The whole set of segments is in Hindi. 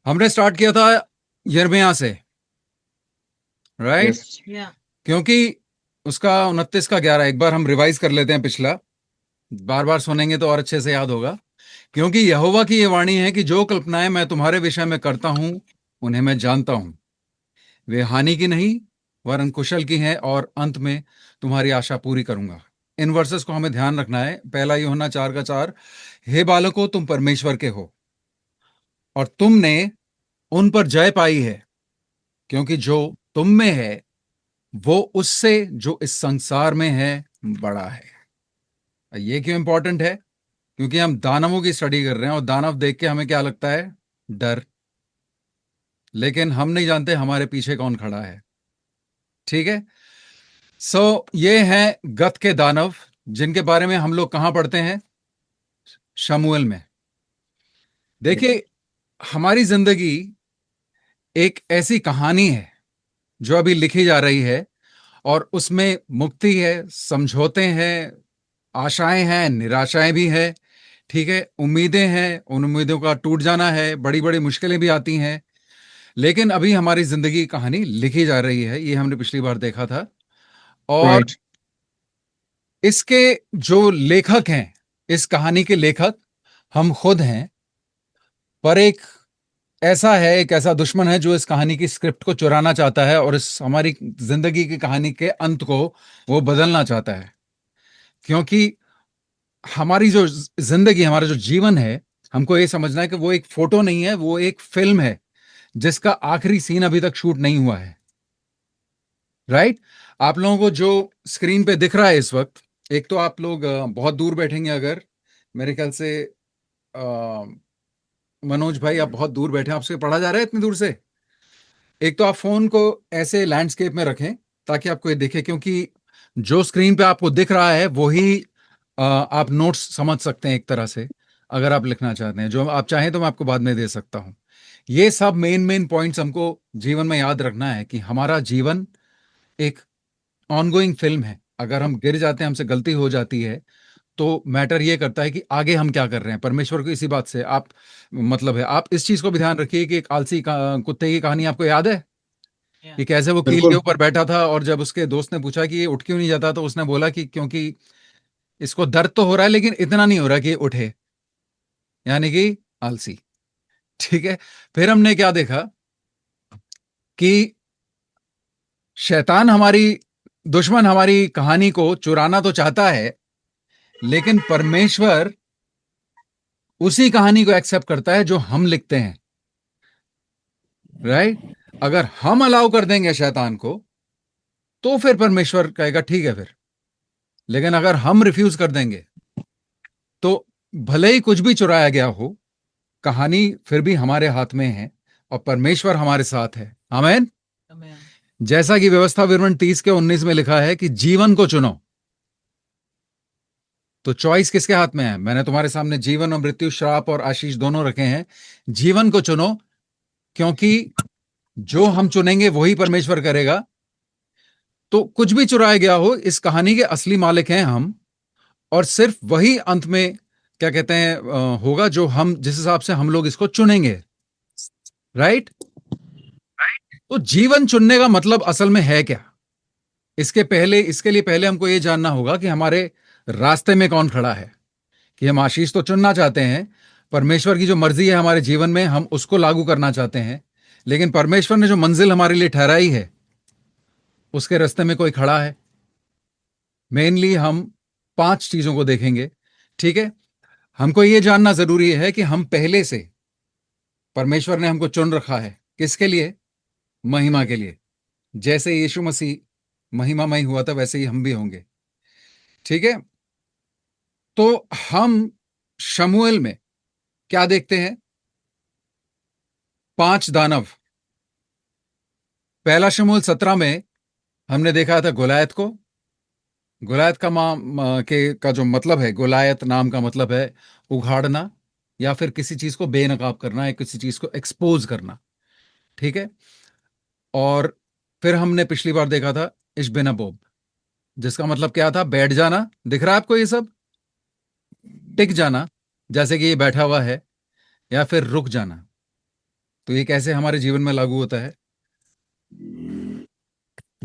हमने स्टार्ट किया था यिर्मयाह से, राइट? यस। क्योंकि उसका 29 का 11 एक बार हम रिवाइज कर लेते हैं पिछला, बार बार सुनेंगे तो और अच्छे से याद होगा। क्योंकि यहोवा की ये वाणी है कि जो कल्पनाएं मैं तुम्हारे विषय में करता हूं उन्हें मैं जानता हूं, वे हानि की नहीं वरन कुशल की हैं, और अंत में तुम्हारी आशा पूरी करूंगा। इन वर्सेस को हमें ध्यान रखना है। पहला यूहन्ना 4 का 4, हे बालकों तुम परमेश्वर के हो और तुमने उन पर जय पाई है, क्योंकि जो तुम में है वो उससे जो इस संसार में है बड़ा है। ये क्यों इंपॉर्टेंट है? क्योंकि हम दानवों की स्टडी कर रहे हैं और दानव देख के हमें क्या लगता है? डर। लेकिन हम नहीं जानते हमारे पीछे कौन खड़ा है। ठीक है। ये हैं गत के दानव, जिनके बारे में हम लोग कहां पढ़ते हैं? शमूएल में। देखिए, हमारी जिंदगी एक ऐसी कहानी है जो अभी लिखी जा रही है, और उसमें मुक्ति है, समझौते हैं, आशाएं हैं, निराशाएं भी हैं। ठीक है, उम्मीदें हैं, उन उम्मीदों का टूट जाना है, बड़ी बड़ी मुश्किलें भी आती हैं। लेकिन अभी हमारी जिंदगी की कहानी लिखी जा रही है, ये हमने पिछली बार देखा था। और राइट। इसके जो लेखक हैं, इस कहानी के लेखक हम खुद हैं। पर एक ऐसा दुश्मन है जो इस कहानी की स्क्रिप्ट को चुराना चाहता है, और इस हमारी जिंदगी की कहानी के अंत को वो बदलना चाहता है। क्योंकि हमारी जो जिंदगी, हमारा जो जीवन है, हमको ये समझना है कि वो एक फोटो नहीं है, वो एक फिल्म है जिसका आखिरी सीन अभी तक शूट नहीं हुआ है। राइट? आप लोगों को जो स्क्रीन पे दिख रहा है इस वक्त, एक तो आप लोग बहुत दूर बैठेंगे, अगर मेरे ख्याल से अ, मनोज भाई आप बहुत दूर बैठे हैं, आपसे पढ़ा जा रहा है इतनी दूर से। एक तो आप फोन को ऐसे लैंडस्केप में रखें ताकि आपको ये दिखे, क्योंकि जो स्क्रीन पे आपको दिख रहा है वही आप नोट्स समझ सकते हैं एक तरह से। अगर आप लिखना चाहते हैं, जो आप चाहें तो मैं आपको बाद में दे सकता हूं। ये सब मेन मेन पॉइंट्स हमको जीवन में याद रखना है कि हमारा जीवन एक ऑनगोइंग फिल्म है। अगर हम गिर जाते हैं, हमसे गलती हो जाती है, तो मैटर ये करता है कि आगे हम क्या कर रहे हैं। परमेश्वर को इसी बात से आप मतलब है। आप इस चीज को भी ध्यान रखिए कि एक आलसी कुत्ते की कहानी आपको याद है कि कैसे वो कील के बिल्कुल। ऊपर बैठा था, और जब उसके दोस्त ने पूछा कि ये उठ क्यों नहीं जाता, तो उसने बोला कि क्योंकि इसको दर्द तो हो रहा है लेकिन इतना नहीं हो रहा कि ये उठे, यानी कि आलसी। ठीक है। फिर हमने क्या देखा कि शैतान, हमारी दुश्मन, हमारी कहानी को चुराना तो चाहता है, लेकिन परमेश्वर उसी कहानी को एक्सेप्ट करता है जो हम लिखते हैं। राइट? अगर हम अलाउ कर देंगे शैतान को, तो फिर परमेश्वर कहेगा ठीक है फिर। लेकिन अगर हम रिफ्यूज कर देंगे, तो भले ही कुछ भी चुराया गया हो, कहानी फिर भी हमारे हाथ में है और परमेश्वर हमारे साथ है। आमेन। जैसा कि व्यवस्था विवरण 30 के 19 में लिखा है कि जीवन को चुनो। तो चॉइस किसके हाथ में है? मैंने तुम्हारे सामने जीवन और मृत्यु, श्राप और आशीष दोनों रखे हैं। जीवन को चुनो, क्योंकि जो हम चुनेंगे वही परमेश्वर करेगा। तो कुछ भी चुराया गया हो, इस कहानी के असली मालिक हैं हम, और सिर्फ वही अंत में क्या कहते हैं होगा जो हम, जिस हिसाब से हम लोग इसको चुनेंगे। राइट? तो जीवन चुनने का मतलब असल में है क्या? इसके लिए पहले हमको यह जानना होगा कि हमारे रास्ते में कौन खड़ा है। कि हम आशीष तो चुनना चाहते हैं, परमेश्वर की जो मर्जी है हमारे जीवन में हम उसको लागू करना चाहते हैं, लेकिन परमेश्वर ने जो मंजिल हमारे लिए ठहराई है उसके रास्ते में कोई खड़ा है। मेनली हम 5 चीजों को देखेंगे। ठीक है। हमको यह जानना जरूरी है कि हम पहले से, परमेश्वर ने हमको चुन रखा है किसके लिए? महिमा के लिए। जैसे यीशु मसीह महिमामय हुआ था वैसे ही हम भी होंगे। ठीक है। तो हम शमूएल में क्या देखते हैं? 5 दानव। पहला शमूएल 17 में हमने देखा था गोलायत को। गोलायत का का जो मतलब है, गोलायत नाम का मतलब है उघाड़ना, या फिर किसी चीज को बेनकाब करना, या किसी चीज को एक्सपोज करना। ठीक है। और फिर हमने पिछली बार देखा था इश्बेनाबोब, जिसका मतलब क्या था? बैठ जाना। दिख रहा है आपको ये सब? टिक जाना, जैसे कि ये बैठा हुआ है, या फिर रुक जाना। तो ये कैसे हमारे जीवन में लागू होता है?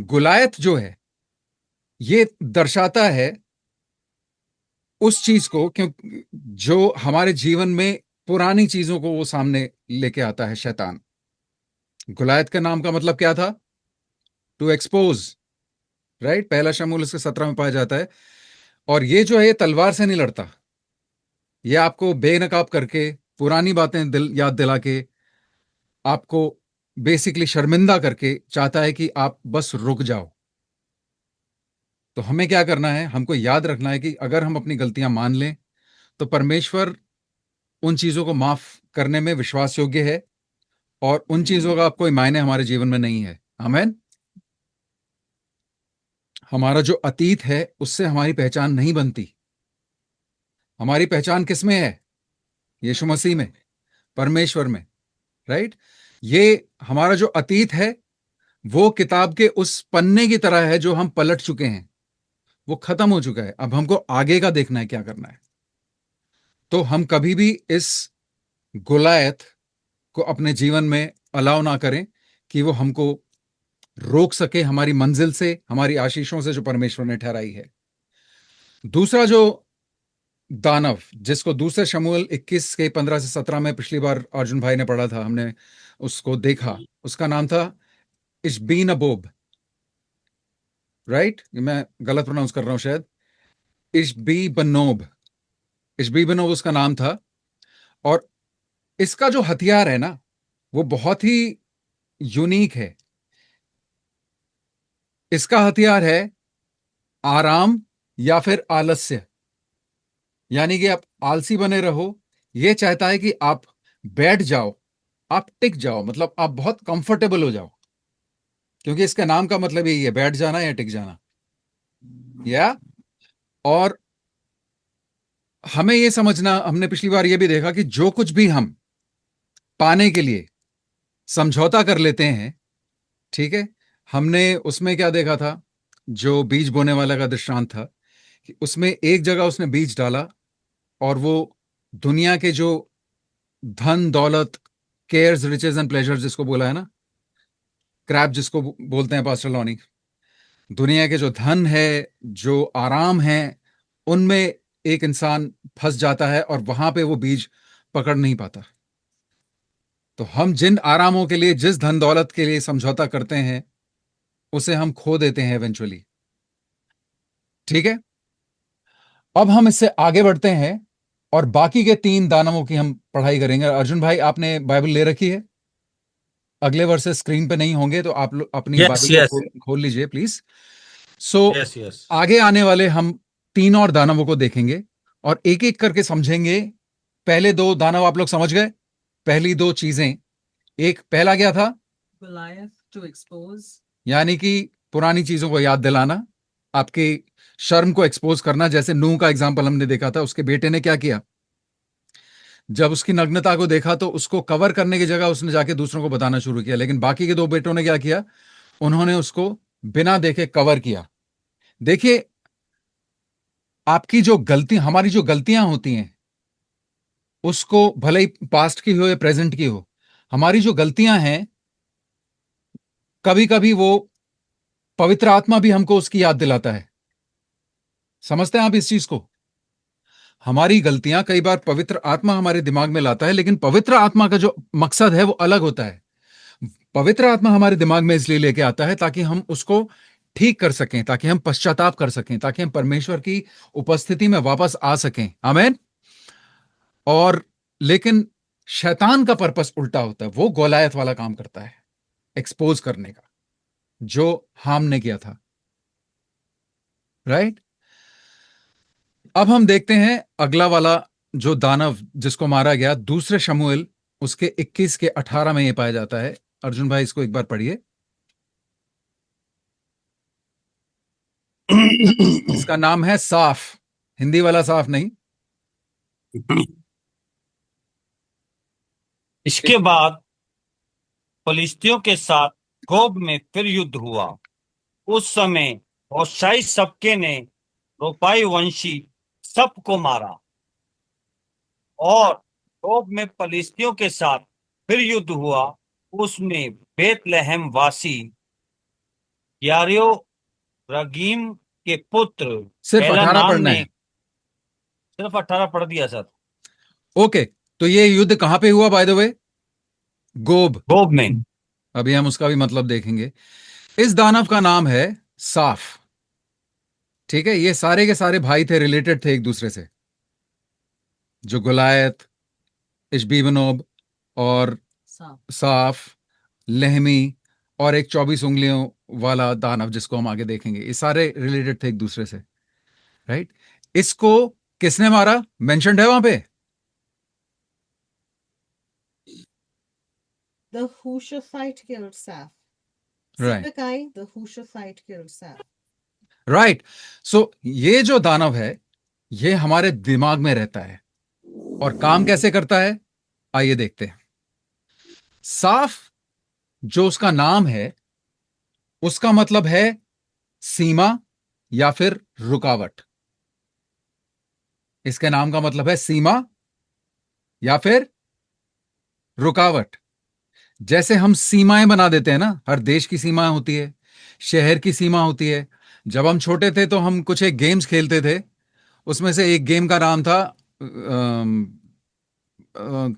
गुलायत जो है ये दर्शाता है उस चीज को, क्यों जो हमारे जीवन में पुरानी चीजों को वो सामने लेके आता है शैतान। गुलायत के नाम का मतलब क्या था? To expose, right? पहला शमूल उसके 17 में पाया जाता है। और ये जो है ये तलवार से नहीं लड़ता, ये आपको बेनकाब करके पुरानी बातें याद दिला के आपको बेसिकली शर्मिंदा करके चाहता है कि आप बस रुक जाओ। तो हमें क्या करना है? हमको याद रखना है कि अगर हम अपनी गलतियां मान लें तो परमेश्वर उन चीजों को माफ करने में विश्वास योग्य है, और उन चीजों का कोई मायने हमारे जीवन में नहीं है। आमीन। हमारा जो अतीत है उससे हमारी पहचान नहीं बनती। हमारी पहचान किस में है? यीशु मसीह में, परमेश्वर में, राइट? ये हमारा जो अतीत है वो किताब के उस पन्ने की तरह है जो हम पलट चुके हैं, वो खत्म हो चुका है। अब हमको आगे का देखना है, क्या करना है। तो हम कभी भी इस गुलायत को अपने जीवन में अलाउ ना करें कि वो हमको रोक सके हमारी मंजिल से, हमारी आशीषों से जो परमेश्वर ने ठहराई है। दूसरा जो दानव, जिसको दूसरे शमूएल 21 के 15 से 17 में पिछली बार अर्जुन भाई ने पढ़ा था, हमने उसको देखा, उसका नाम था इश्बीनबोब, राइट? मैं गलत प्रोनाउंस कर रहा हूं शायद। इश्बीबनोब, इश्बीबनोब उसका नाम था। और इसका जो हथियार है ना वो बहुत ही यूनिक है। इसका हथियार है आराम या फिर आलस्य, यानी कि आप आलसी बने रहो। ये चाहता है कि आप बैठ जाओ, आप टिक जाओ, मतलब आप बहुत कंफर्टेबल हो जाओ, क्योंकि इसका नाम का मतलब यही है, बैठ जाना या टिक जाना। या और हमें यह समझना, हमने पिछली बार यह भी देखा कि जो कुछ भी हम पाने के लिए समझौता कर लेते हैं, ठीक है, हमने उसमें क्या देखा था? जो बीज बोने वाला का दृष्टांत था कि उसमें एक जगह उसने बीज डाला और वो दुनिया के जो धन दौलत, केयर्स रिचेस एंड प्लेजर्स जिसको बोला है ना, क्रैप जिसको बोलते हैं पास्टर लॉनी, दुनिया के जो धन है, जो आराम है, उनमें एक इंसान फंस जाता है और वहां पे वो बीज पकड़ नहीं पाता। तो हम जिन आरामों के लिए, जिस धन दौलत के लिए समझौता करते हैं, उसे हम खो देते हैं इवेंचुअली। ठीक है, अब हम इससे आगे बढ़ते हैं और बाकी के 3 दानवों की हम पढ़ाई करेंगे। अर्जुन भाई, आपने बाइबल ले रखी है? अगले वर्ष स्क्रीन पे नहीं होंगे तो आप लोग अपनी यस बाइबल यस को खोल लीजिए प्लीज। सो यस यस आगे आने वाले हम 3 और दानवों को देखेंगे और एक एक करके समझेंगे। पहले 2 दानव आप लोग समझ गए, पहली 2 चीजें। एक पहला क्या था? Goliath to expose. यानी कि पुरानी चीजों को याद दिलाना, आपकी शर्म को एक्सपोज करना। जैसे नूह का एग्जाम्पल हमने देखा था, उसके बेटे ने क्या किया? जब उसकी नग्नता को देखा तो उसको कवर करने की जगह उसने जाके दूसरों को बताना शुरू किया। लेकिन बाकी के 2 बेटों ने क्या किया? उन्होंने उसको बिना देखे कवर किया। देखिए, आपकी जो गलती, हमारी जो गलतियां होती हैं, उसको भले ही पास्ट की हो या प्रेजेंट की हो, हमारी जो गलतियां हैं, कभी कभी वो पवित्र आत्मा भी हमको उसकी याद दिलाता है। समझते हैं आप इस चीज को? हमारी गलतियां कई बार पवित्र आत्मा हमारे दिमाग में लाता है, लेकिन पवित्र आत्मा का जो मकसद है वो अलग होता है। पवित्र आत्मा हमारे दिमाग में इसलिए लेके आता है ताकि हम उसको ठीक कर सकें, ताकि हम पश्चाताप कर सकें, ताकि हम परमेश्वर की उपस्थिति में वापस आ सकें। आमीन। और लेकिन शैतान का पर्पस उल्टा होता है, वो गोलायत वाला काम करता है, एक्सपोज करने का, जो हाम ने किया था। राइट? अब हम देखते हैं अगला वाला जो दानव जिसको मारा गया, दूसरे शमूएल उसके 21 के 18 में ये पाया जाता है। अर्जुन भाई इसको एक बार पढ़िए। इसका नाम है साफ, हिंदी वाला साफ नहीं। इसके बाद फलिस्तियों के साथ गोब में फिर युद्ध हुआ। उस समय होशाई सबके ने रोपाई वंशी सब को मारा, और गोब में फलिस्तियों के साथ फिर युद्ध हुआ। उसमें बेतलहम वासी यारियो रगीम के पुत्र सिर्फ 18 एलानाम पढ़ना ने है। सिर्फ 18 पढ़ दिया सर। ओके, तो ये युद्ध कहां पे हुआ बाय द वे? गोब। गोब में। अभी हम उसका भी मतलब देखेंगे। इस दानव का नाम है साफ। ठीक है, ये सारे के सारे भाई थे, रिलेटेड थे एक दूसरे से, जो गुलायत, इशबीबनोब और So, साफ, लहमी, और एक 24 उंगलियों वाला दानव जिसको हम आगे देखेंगे, ये सारे रिलेटेड थे एक दूसरे से, राइट? इसको किसने मारा, मेंशन्ड है वहां पे? The Hushathite killed Saf. Right. Sibekai, the Hushathite killed Saf. Right. So ये जो दानव है, ये हमारे दिमाग में रहता है और काम कैसे करता है, आइए देखते हैं। साफ, जो उसका नाम है, उसका मतलब है सीमा या फिर रुकावट। इसके नाम का मतलब है सीमा या फिर रुकावट। जैसे हम सीमाएं बना देते हैं ना, हर देश की सीमा होती है, शहर की सीमा होती है। जब हम छोटे थे तो हम कुछ एक गेम्स खेलते थे, उसमें से एक गेम का नाम था,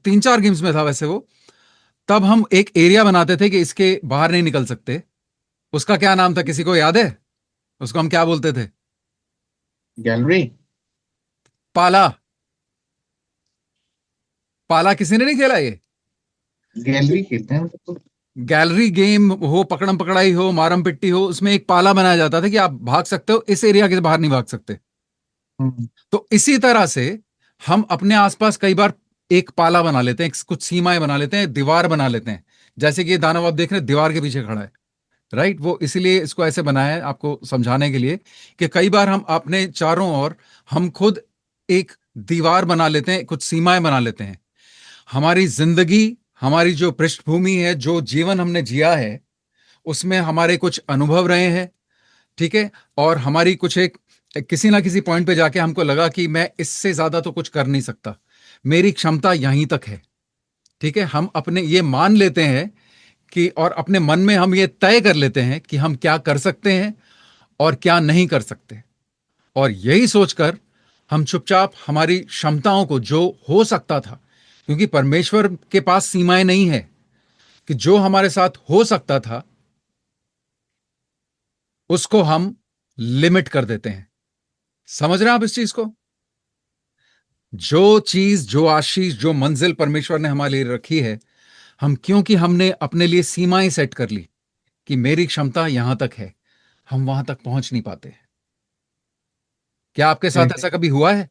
3-4 गेम्स में था वैसे वो। तब हम एक एरिया बनाते थे कि इसके बाहर नहीं निकल सकते। उसका क्या नाम था, किसी को याद है? उसको हम क्या बोलते थे? गैलरी। पाला। पाला किसी ने नहीं खेला ये? गैलरी खेलते हैं तो। गैलरी गेम हो, पकड़म पकड़ाई हो, मारम पिट्टी हो, उसमें एक पाला बनाया जाता था कि आप भाग सकते हो, इस एरिया के बाहर नहीं भाग सकते। तो इसी तरह से हम अपने आसपास कई बार एक पाला बना लेते हैं, कुछ सीमाएं बना लेते हैं, दीवार बना लेते हैं। जैसे कि ये दानव आप देख रहे हैं, दीवार के पीछे खड़ा है, राइट? वो इसीलिए इसको ऐसे बनाया है आपको समझाने के लिए कि कई बार हम अपने चारों ओर हम खुद एक दीवार बना लेते हैं, कुछ सीमाएं बना लेते हैं। हमारी जिंदगी, हमारी जो पृष्ठभूमि है, जो जीवन हमने जिया है, उसमें हमारे कुछ अनुभव रहे हैं, ठीक है, और हमारी कुछ एक किसी ना किसी पॉइंट पे जाके हमको लगा कि मैं इससे ज्यादा तो कुछ कर नहीं सकता, मेरी क्षमता यहीं तक है। ठीक है, हम अपने ये मान लेते हैं कि, और अपने मन में हम ये तय कर लेते हैं कि हम क्या कर सकते हैं और क्या नहीं कर सकते, और यही सोचकर हम चुपचाप हमारी क्षमताओं को, जो हो सकता था, क्योंकि परमेश्वर के पास सीमाएं नहीं है, कि जो हमारे साथ हो सकता था उसको हम लिमिट कर देते हैं। समझ रहे हैं आप इस चीज को? जो चीज, जो आशीष, जो मंजिल परमेश्वर ने हमारे लिए रखी है, हम, क्योंकि हमने अपने लिए सीमाएं सेट कर ली कि मेरी क्षमता यहां तक है, हम वहां तक पहुंच नहीं पाते। क्या आपके साथ ऐसा कभी हुआ है?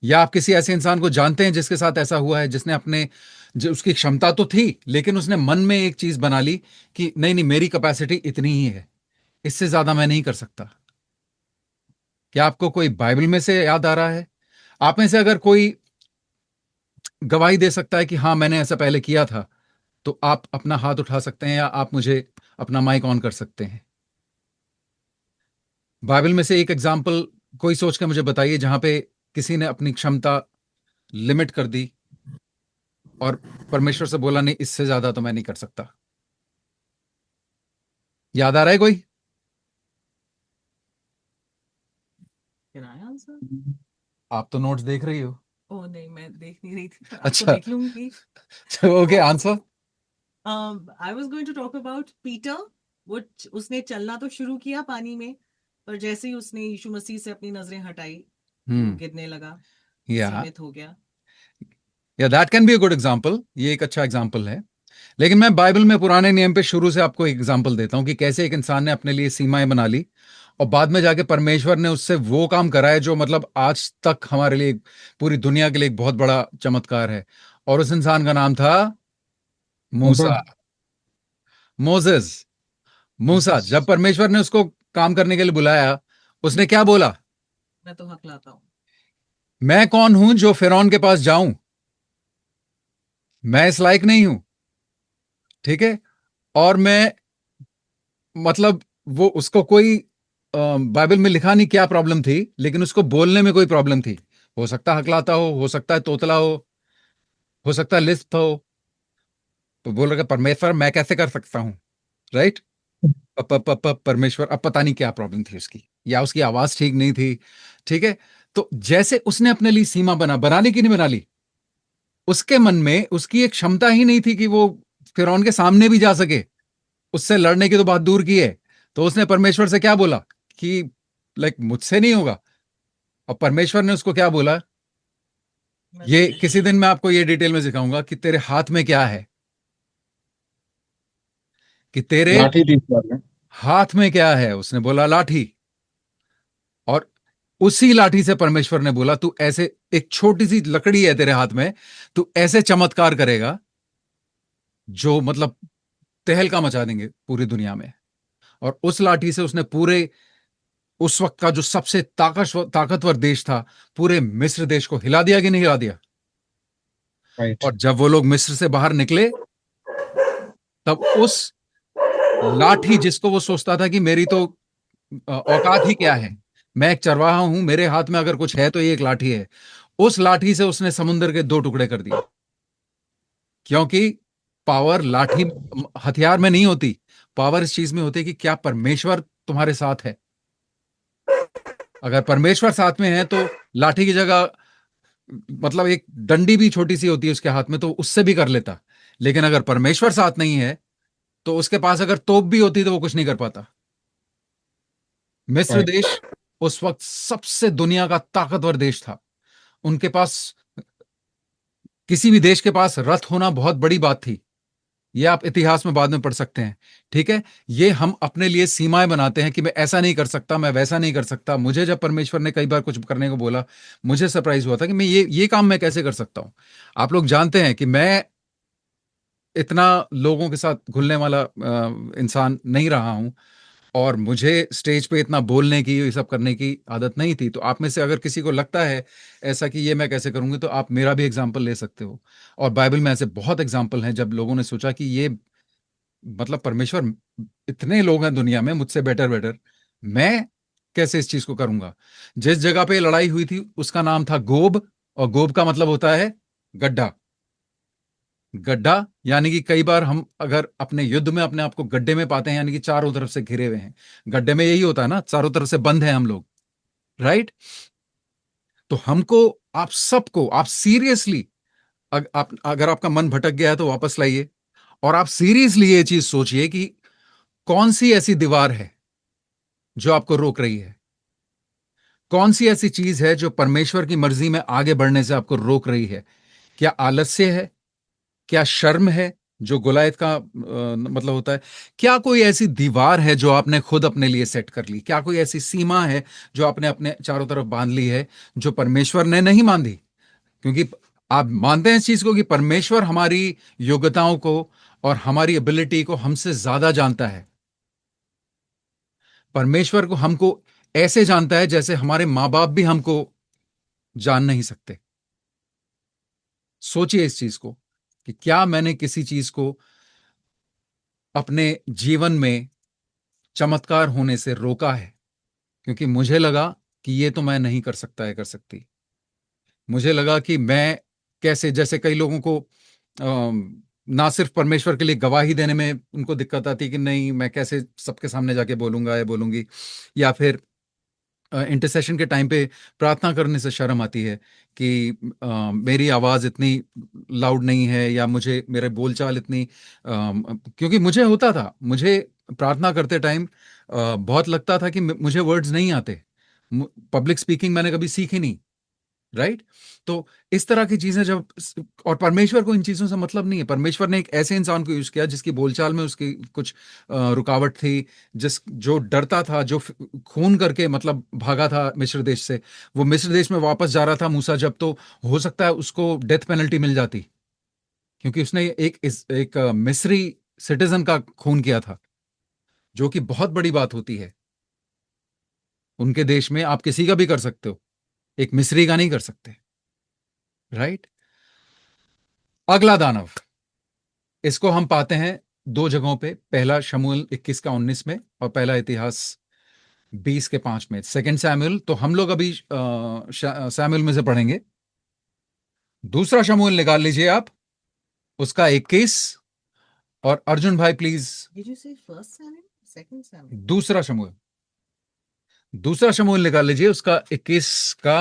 या आप किसी ऐसे इंसान को जानते हैं जिसके साथ ऐसा हुआ है, जिसने अपने, जो उसकी क्षमता तो थी लेकिन उसने मन में एक चीज बना ली कि नहीं नहीं, मेरी कैपेसिटी इतनी ही है, इससे ज्यादा मैं नहीं कर सकता? क्या आपको कोई बाइबल में से याद आ रहा है? आप में से अगर कोई गवाही दे सकता है कि हाँ मैंने ऐसा पहले किया था, तो आप अपना हाथ उठा सकते हैं, या आप मुझे अपना माइक ऑन कर सकते हैं। बाइबल में से एक एग्जाम्पल कोई सोच के मुझे बताइए जहां पे किसी ने अपनी क्षमता लिमिट कर दी और परमेश्वर से बोला नहीं, इससे ज्यादा तो मैं नहीं कर सकता। याद आ रहा है कोई? can I answer? आप तो नोट्स देख रही हो। Oh, नहीं, मैं देख नहीं रही थी। आपको अच्छा। देख लूंगी। Okay, answer. I was going to talk about Peter. वो उसने चलना तो शुरू किया पानी में, पर जैसे ही उसने यीशु मसीह से अपनी नजरें हटाई, वो गिरने लगा, या सीमित हो गया। That can be a good example. ये एक अच्छा एग्जांपल है। लेकिन मैं बाइबल में पुराने नियम पे शुरू से आपको एक एग्जांपल देता हूं कि कैसे एक इंसान ने अपने लिए सीमाएं बना ली और बाद में जाके परमेश्वर ने उससे वो काम कराया जो मतलब आज तक हमारे लिए, पूरी दुनिया के लिए एक बहुत बड़ा चमत्कार है। और उस इंसान का नाम था मूसा, मोसेस। मूसा, जब परमेश्वर ने उसको काम करने के लिए बुलाया, उसने क्या बोला? मैं तो हकलाता हूँ। मैं कौन हूं जो फिरौन के पास जाऊं? मैं इस लायक नहीं हूं। ठीक है, और मैं, मतलब वो, उसको कोई बाइबल में लिखा नहीं क्या प्रॉब्लम थी, लेकिन उसको बोलने में कोई प्रॉब्लम थी। हो सकता है हकलाता हो सकता है तोतला हो सकता है लिस्प हो, तो बोल रहा परमेश्वर मैं कैसे कर सकता हूँ, राइट? परमेश्वर, अब पता नहीं क्या प्रॉब्लम थी उसकी, या उसकी आवाज ठीक नहीं थी, ठीक है? तो जैसे उसने अपने लिए सीमा बना ली कि नहीं बना ली, उसके मन में उसकी एक क्षमता ही नहीं थी कि वो फिरौन के सामने भी जा सके, उससे लड़ने की तो बात दूर की है। तो उसने परमेश्वर से क्या बोला कि लाइक मुझसे नहीं होगा, और परमेश्वर ने उसको क्या बोला, ये किसी दिन मैं आपको ये डिटेल में सिखाऊंगा कि तेरे हाथ में क्या है, कि तेरे लाठी थी इस बार में। हाथ में क्या है। उसने बोला लाठी, और उसी लाठी से परमेश्वर ने बोला तू ऐसे, एक छोटी सी लकड़ी है तेरे हाथ में, तू ऐसे चमत्कार करेगा जो मतलब तहलका मचा देंगे पूरी दुनिया में। और उस लाठी से उसने पूरे उस वक्त का जो सबसे ताकतवर देश था, पूरे मिस्र देश को हिला दिया कि नहीं हिला दिया? राइट। और जब वो लोग मिस्र से बाहर निकले, तब उस लाठी, जिसको वो सोचता था कि मेरी तो औकात ही क्या है, मैं एक चरवाहा हूं, मेरे हाथ में अगर कुछ है तो ये एक लाठी है, उस लाठी से उसने समुद्र के 2 टुकड़े कर दिए। क्योंकि पावर लाठी हथियार में नहीं होती, पावर इस चीज में होती है कि क्या परमेश्वर तुम्हारे साथ है। अगर परमेश्वर साथ में है तो लाठी की जगह मतलब एक डंडी भी छोटी सी होती है उसके हाथ में, तो उससे भी कर लेता। लेकिन अगर परमेश्वर साथ नहीं है तो उसके पास अगर तोप भी होती तो वो कुछ नहीं कर पाता। मिस्र राइट। देश उस वक्त सबसे दुनिया का ताकतवर देश था। उनके पास, किसी भी देश के पास रथ होना बहुत बड़ी बात थी। ये आप इतिहास में बाद में पढ़ सकते हैं, ठीक है? ये हम अपने लिए सीमाएं बनाते हैं कि मैं ऐसा नहीं कर सकता, मैं वैसा नहीं कर सकता। मुझे जब परमेश्वर ने कई बार कुछ करने को बोला, मुझे सरप्राइज हुआ था कि मैं ये काम मैं कैसे कर सकता हूं। आप लोग जानते हैं कि मैं इतना लोगों के साथ घुलने वाला इंसान नहीं रहा हूं, और मुझे स्टेज पे इतना बोलने की, ये सब करने की आदत नहीं थी। तो आप में से अगर किसी को लगता है ऐसा कि ये मैं कैसे करूंगी, तो आप मेरा भी एग्जाम्पल ले सकते हो। और बाइबल में ऐसे बहुत एग्जाम्पल हैं जब लोगों ने सोचा कि ये मतलब परमेश्वर, इतने लोग हैं दुनिया में मुझसे बेटर बेटर, मैं कैसे इस चीज को करूंगा। जिस जगह पे लड़ाई हुई थी उसका नाम था गोब, और गोब का मतलब होता है गड्ढा। गड्ढा यानी कि कई बार हम अगर अपने युद्ध में अपने आप को गड्ढे में पाते हैं, यानी कि चारों तरफ से घिरे हुए हैं। गड्ढे में यही होता है ना, चारों तरफ से बंद है हम लोग, राइट? तो हमको, आप सबको, आप सीरियसली, अगर आपका मन भटक गया है तो वापस लाइए, और आप सीरियसली ये चीज सोचिए कि कौन सी ऐसी दीवार है जो आपको रोक रही है। कौन सी ऐसी चीज है जो परमेश्वर की मर्जी में आगे बढ़ने से आपको रोक रही है? क्या आलस्य है? क्या शर्म है, जो गोलायत का मतलब होता है? क्या कोई ऐसी दीवार है जो आपने खुद अपने लिए सेट कर ली? क्या कोई ऐसी सीमा है जो आपने अपने चारों तरफ बांध ली है, जो परमेश्वर ने नहीं बांधी? क्योंकि आप मानते हैं इस चीज को कि परमेश्वर हमारी योग्यताओं को और हमारी एबिलिटी को हमसे ज्यादा जानता है। परमेश्वर को, हमको ऐसे जानता है जैसे हमारे मां बाप भी हमको जान नहीं सकते। सोचिए इस चीज को कि क्या मैंने किसी चीज को अपने जीवन में चमत्कार होने से रोका है क्योंकि मुझे लगा कि ये तो मैं नहीं कर सकता है, कर सकती। मुझे लगा कि मैं कैसे, जैसे कई लोगों को ना सिर्फ परमेश्वर के लिए गवाही देने में उनको दिक्कत आती कि नहीं मैं कैसे सबके सामने जाके बोलूंगा या बोलूंगी, या फिर इंटरसेशन के टाइम पे प्रार्थना करने से शर्म आती है कि मेरी आवाज़ इतनी लाउड नहीं है, या मुझे मेरे बोलचाल इतनी क्योंकि मुझे होता था, मुझे प्रार्थना करते टाइम बहुत लगता था कि मुझे वर्ड्स नहीं आते। पब्लिक स्पीकिंग मैंने कभी सीखी नहीं, राइट? तो इस तरह की चीजें जब, और परमेश्वर को इन चीजों से मतलब नहीं है। परमेश्वर ने एक ऐसे इंसान को यूज किया जिसकी बोलचाल में उसकी कुछ रुकावट थी, जो डरता था, जो खून करके मतलब भागा था मिस्र देश से। वो मिस्र देश में वापस जा रहा था मूसा जब, तो हो सकता है उसको डेथ पेनल्टी मिल जाती, क्योंकि उसने एक मिस्री सिटीजन का खून किया था, जो कि बहुत बड़ी बात होती है उनके देश में। आप किसी का भी कर सकते हो, एक मिस्री का नहीं कर सकते, राइट? अगला दानव, इसको हम पाते हैं 2 जगहों पे, पहला शमूएल 21 का 19 में, और पहला इतिहास 20 के 5 में। सेकंड सैमुएल तो हम लोग अभी सैमुएल में से पढ़ेंगे। दूसरा शमूएल निकाल लीजिए आप, उसका 21 और अर्जुन भाई please Did you say first Samuel? Second Samuel? दूसरा शमूएल, दूसरा शमूएल निकाल लीजिए, उसका 21 का।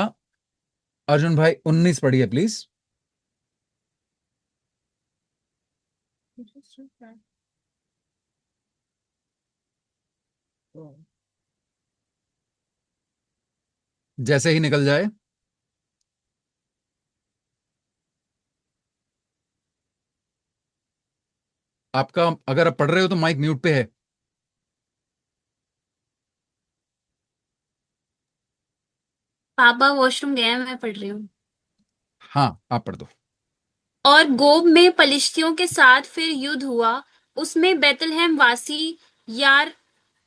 अर्जुन भाई 19 पढ़िए प्लीज। Oh. जैसे ही निकल जाए। आपका अगर आप पढ़ रहे हो तो माइक म्यूट पे है। पापा वॉशरूम गया है, मैं पढ़ रही हूँ। हाँ, आप पढ़ दो। और गोब में पलिश्तियों के साथ फिर युद्ध हुआ। उसमें बेतलहम वासी यार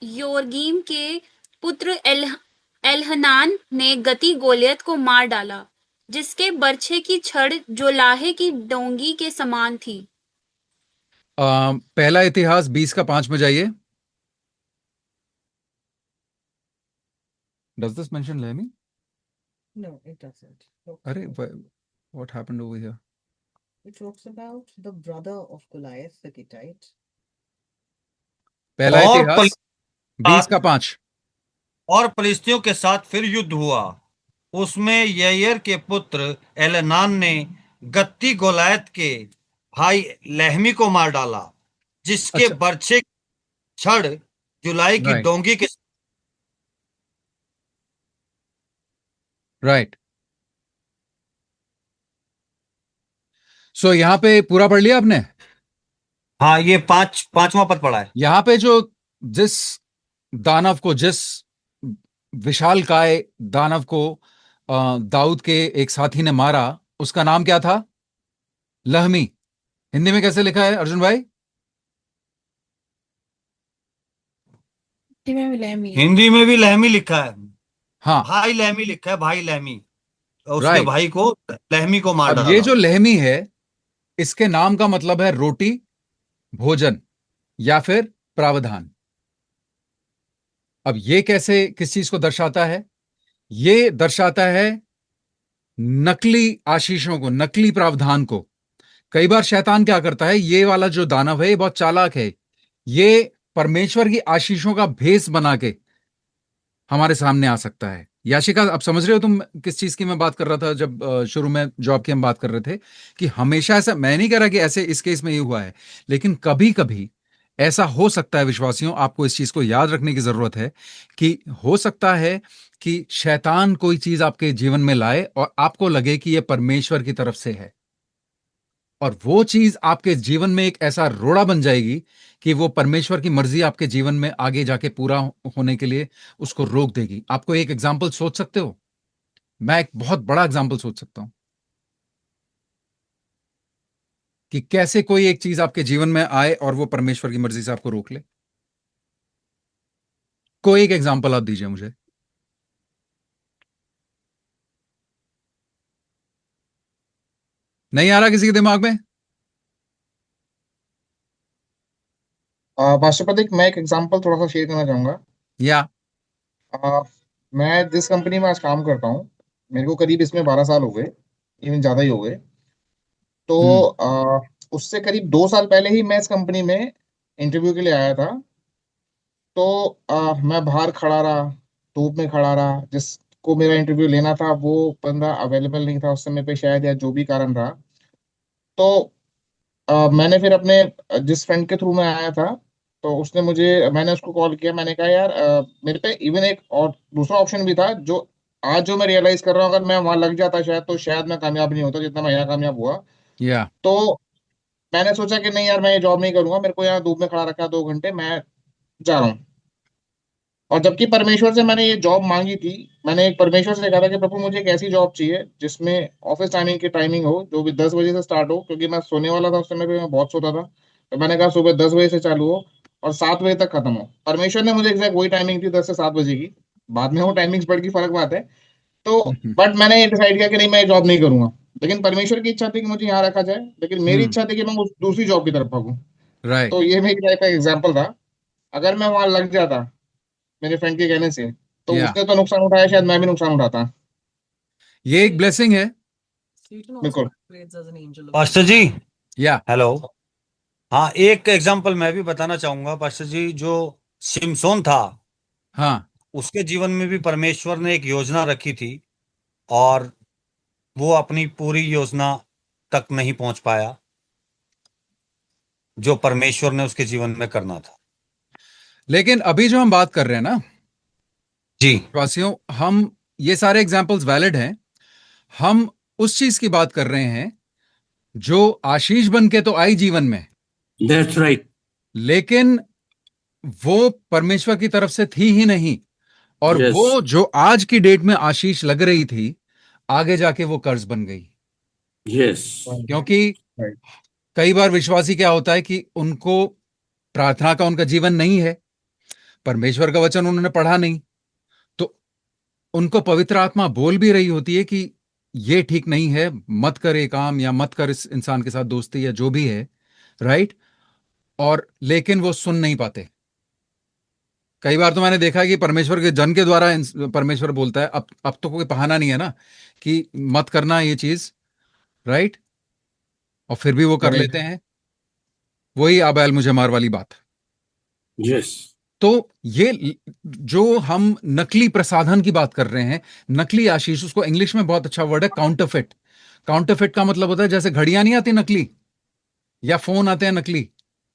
योरगीम के पुत्र एलहनान ने गती गोलियत को मार डाला, जिसके बर्छे की छड़ जो लाहे की डोंगी के समान थी। पहला इतिहास 20 का 5 में जाइए। Does this mention Lehmi? No, it doesn't. अरे what happened over here? It talks about the brother of Goliath, the Gittite. पहला और इतिहास 20 का 5। और फलिस्तियों के साथ फिर युद्ध हुआ। उसमें यैयर के पुत्र एलनान ने गत्ती गोलायत के भाई लहमी को मार डाला, जिसके अच्छा। बर्छे की छड़ जुलाई की Right. डोंगी के। राइट। सो यहां पे पूरा पढ़ लिया आपने? हाँ, ये पांचवा पद पढ़ा है। यहां पे जो जिस दानव को, जिस विशालकाय दानव को दाऊद के एक साथी ने मारा, उसका नाम क्या था? लहमी। हिंदी में कैसे लिखा है अर्जुन भाई? हिंदी में भी लहमी लिखा है। हाँ, भाई लहमी लिखा है, भाई लहमी। उसके राइट। भाई को लहमी को मार अब डाला। ये जो लहमी है, इसके नाम का मतलब है रोटी, भोजन या फिर प्रावधान। अब ये कैसे, किस चीज को दर्शाता है? ये दर्शाता है नकली आशीषों को, नकली प्रावधान को। कई बार शैतान क्या करता है, ये वाला जो दानव है ये बहुत चालाक है, ये परमेश्वर की आशीषों का भेष बना के हमारे सामने आ सकता है। याशिका, आप समझ रहे हो तुम किस चीज की मैं बात कर रहा था जब शुरू में जॉब की हम बात कर रहे थे? कि हमेशा ऐसा, मैं नहीं कह रहा कि ऐसे इस केस में ये हुआ है, लेकिन कभी कभी ऐसा हो सकता है। विश्वासियों, आपको इस चीज को याद रखने की जरूरत है कि हो सकता है कि शैतान कोई चीज आपके जीवन में लाए और आपको लगे कि यह परमेश्वर की तरफ से है, और वो चीज आपके जीवन में एक ऐसा रोड़ा बन जाएगी कि वो परमेश्वर की मर्जी आपके जीवन में आगे जाके पूरा होने के लिए उसको रोक देगी। आपको एक एग्जाम्पल सोच सकते हो? मैं एक बहुत बड़ा एग्जाम्पल सोच सकता हूं कि कैसे कोई एक चीज आपके जीवन में आए और वो परमेश्वर की मर्जी से आपको रोक ले। कोई एक एग्जाम्पल आप दीजिए मुझे। नहीं आ रहा किसी के दिमाग में? पास्टर प्रदीप, मैं एक एग्जांपल थोड़ा सा शेयर करना चाहूंगा। या मैं जिस कंपनी में आज काम करता हूँ, मेरे को करीब इसमें 12 साल हो गए, इवन ज्यादा ही हो गए। तो उससे करीब 2 साल पहले ही मैं इस कंपनी में इंटरव्यू के लिए आया था। तो मैं बाहर खड़ा रहा, धूप में खड़ा रहा। जिसको मेरा इंटरव्यू लेना था वो बंदा अवेलेबल नहीं था उस समय पे, शायद, या जो भी कारण रहा। तो मैंने फिर अपने जिस फ्रेंड के थ्रू में आया था, तो उसने मुझे, मैंने उसको कॉल किया। मैंने कहा यार, मेरे पे इवन एक और दूसरा ऑप्शन भी था, जो आज जो मैं रियलाइज कर रहा हूँ, अगर मैं वहां लग जाता शायद, तो शायद मैं कामयाब नहीं होता जितना मैं यहाँ कामयाब हुआ। या तो मैंने सोचा कि नहीं यार, मैं ये जॉब नहीं करूंगा, मेरे को यहाँ धूप में खड़ा रखा 2 घंटे, मैं जा रहा हूँ। और जबकि परमेश्वर से मैंने ये जॉब मांगी थी, मैंने एक परमेश्वर से कहा था कि प्रभु मुझे एक ऐसी जॉब चाहिए जिसमें ऑफिस टाइमिंग की टाइमिंग हो, जो भी 10 बजे से स्टार्ट हो, क्योंकि मैं सोने वाला था उस समय पे, मैं बहुत सोता था। तो मैंने कहा सुबह 10 बजे से चालू हो और 7 बजे तक खत्म हो। परमेश्वर ने मुझे एग्जैक्ट वही टाइमिंग थी, 10 से 7 बजे की। बाद में वो टाइमिंग्स बढ़ की फर्क बात है। तो बट मैंने ये डिसाइड किया कि नहीं, मैं ये जॉब नहीं करूंगा। लेकिन परमेश्वर की इच्छा थी कि मुझे यहाँ रखा जाए, लेकिन मेरी इच्छा थी कि मैं उस दूसरी जॉब की तरफ भागूं। राइट। तो ये मेरी लाइफ का एग्जाम्पल था। अगर मैं वहां लग जाता मेरे फ्रेंड के कहने से, तो या उसने तो नुकसान उठाया, शायद मैं भी नुकसान उठाता। ये एक ब्लेसिंग है। Satan also बिल्कुल। operates as an angel of pastor ji, या हेलो। हाँ, एक एग्जांपल मैं भी बताना चाहूंगा पास्टर जी। जो सिमसोन था, हाँ, उसके जीवन में भी परमेश्वर ने एक योजना रखी थी, और वो अपनी पूरी योजना तक नहीं पहुंच पाया जो परमेश्वर ने उसके जीवन में करना था। लेकिन अभी जो हम बात कर रहे हैं ना जी। वासियों, हम ये सारे एग्जाम्पल्स वैलिड हैं। हम उस चीज की बात कर रहे हैं जो आशीष बन के तो आई जीवन में, That's right. लेकिन वो परमेश्वर की तरफ से थी ही नहीं। और Yes. वो जो आज की डेट में आशीष लग रही थी, आगे जाके वो कर्ज बन गई। Yes. क्योंकि Right. कई बार विश्वासी क्या होता है कि उनको प्रार्थना का उनका जीवन नहीं है, परमेश्वर का वचन उन्होंने पढ़ा नहीं, तो उनको पवित्र आत्मा बोल भी रही होती है कि ये ठीक नहीं है, मत कर ये काम, या मत कर इस इंसान के साथ दोस्ती, या जो भी है, राइट। और लेकिन वो सुन नहीं पाते। कई बार तो मैंने देखा है कि परमेश्वर के जन के द्वारा परमेश्वर बोलता है, अब तो कोई बहाना नहीं है ना कि मत करना ये चीज, राइट, और फिर भी वो कर Right. लेते हैं। वही आबैल मुझे मार वाली बात। Yes. तो ये जो हम नकली प्रसाधन की बात कर रहे हैं, नकली आशीष, उसको इंग्लिश में बहुत अच्छा वर्ड है काउंटरफिट। काउंटरफिट का मतलब होता है जैसे घड़ियां नहीं आती नकली, या फोन आते हैं नकली,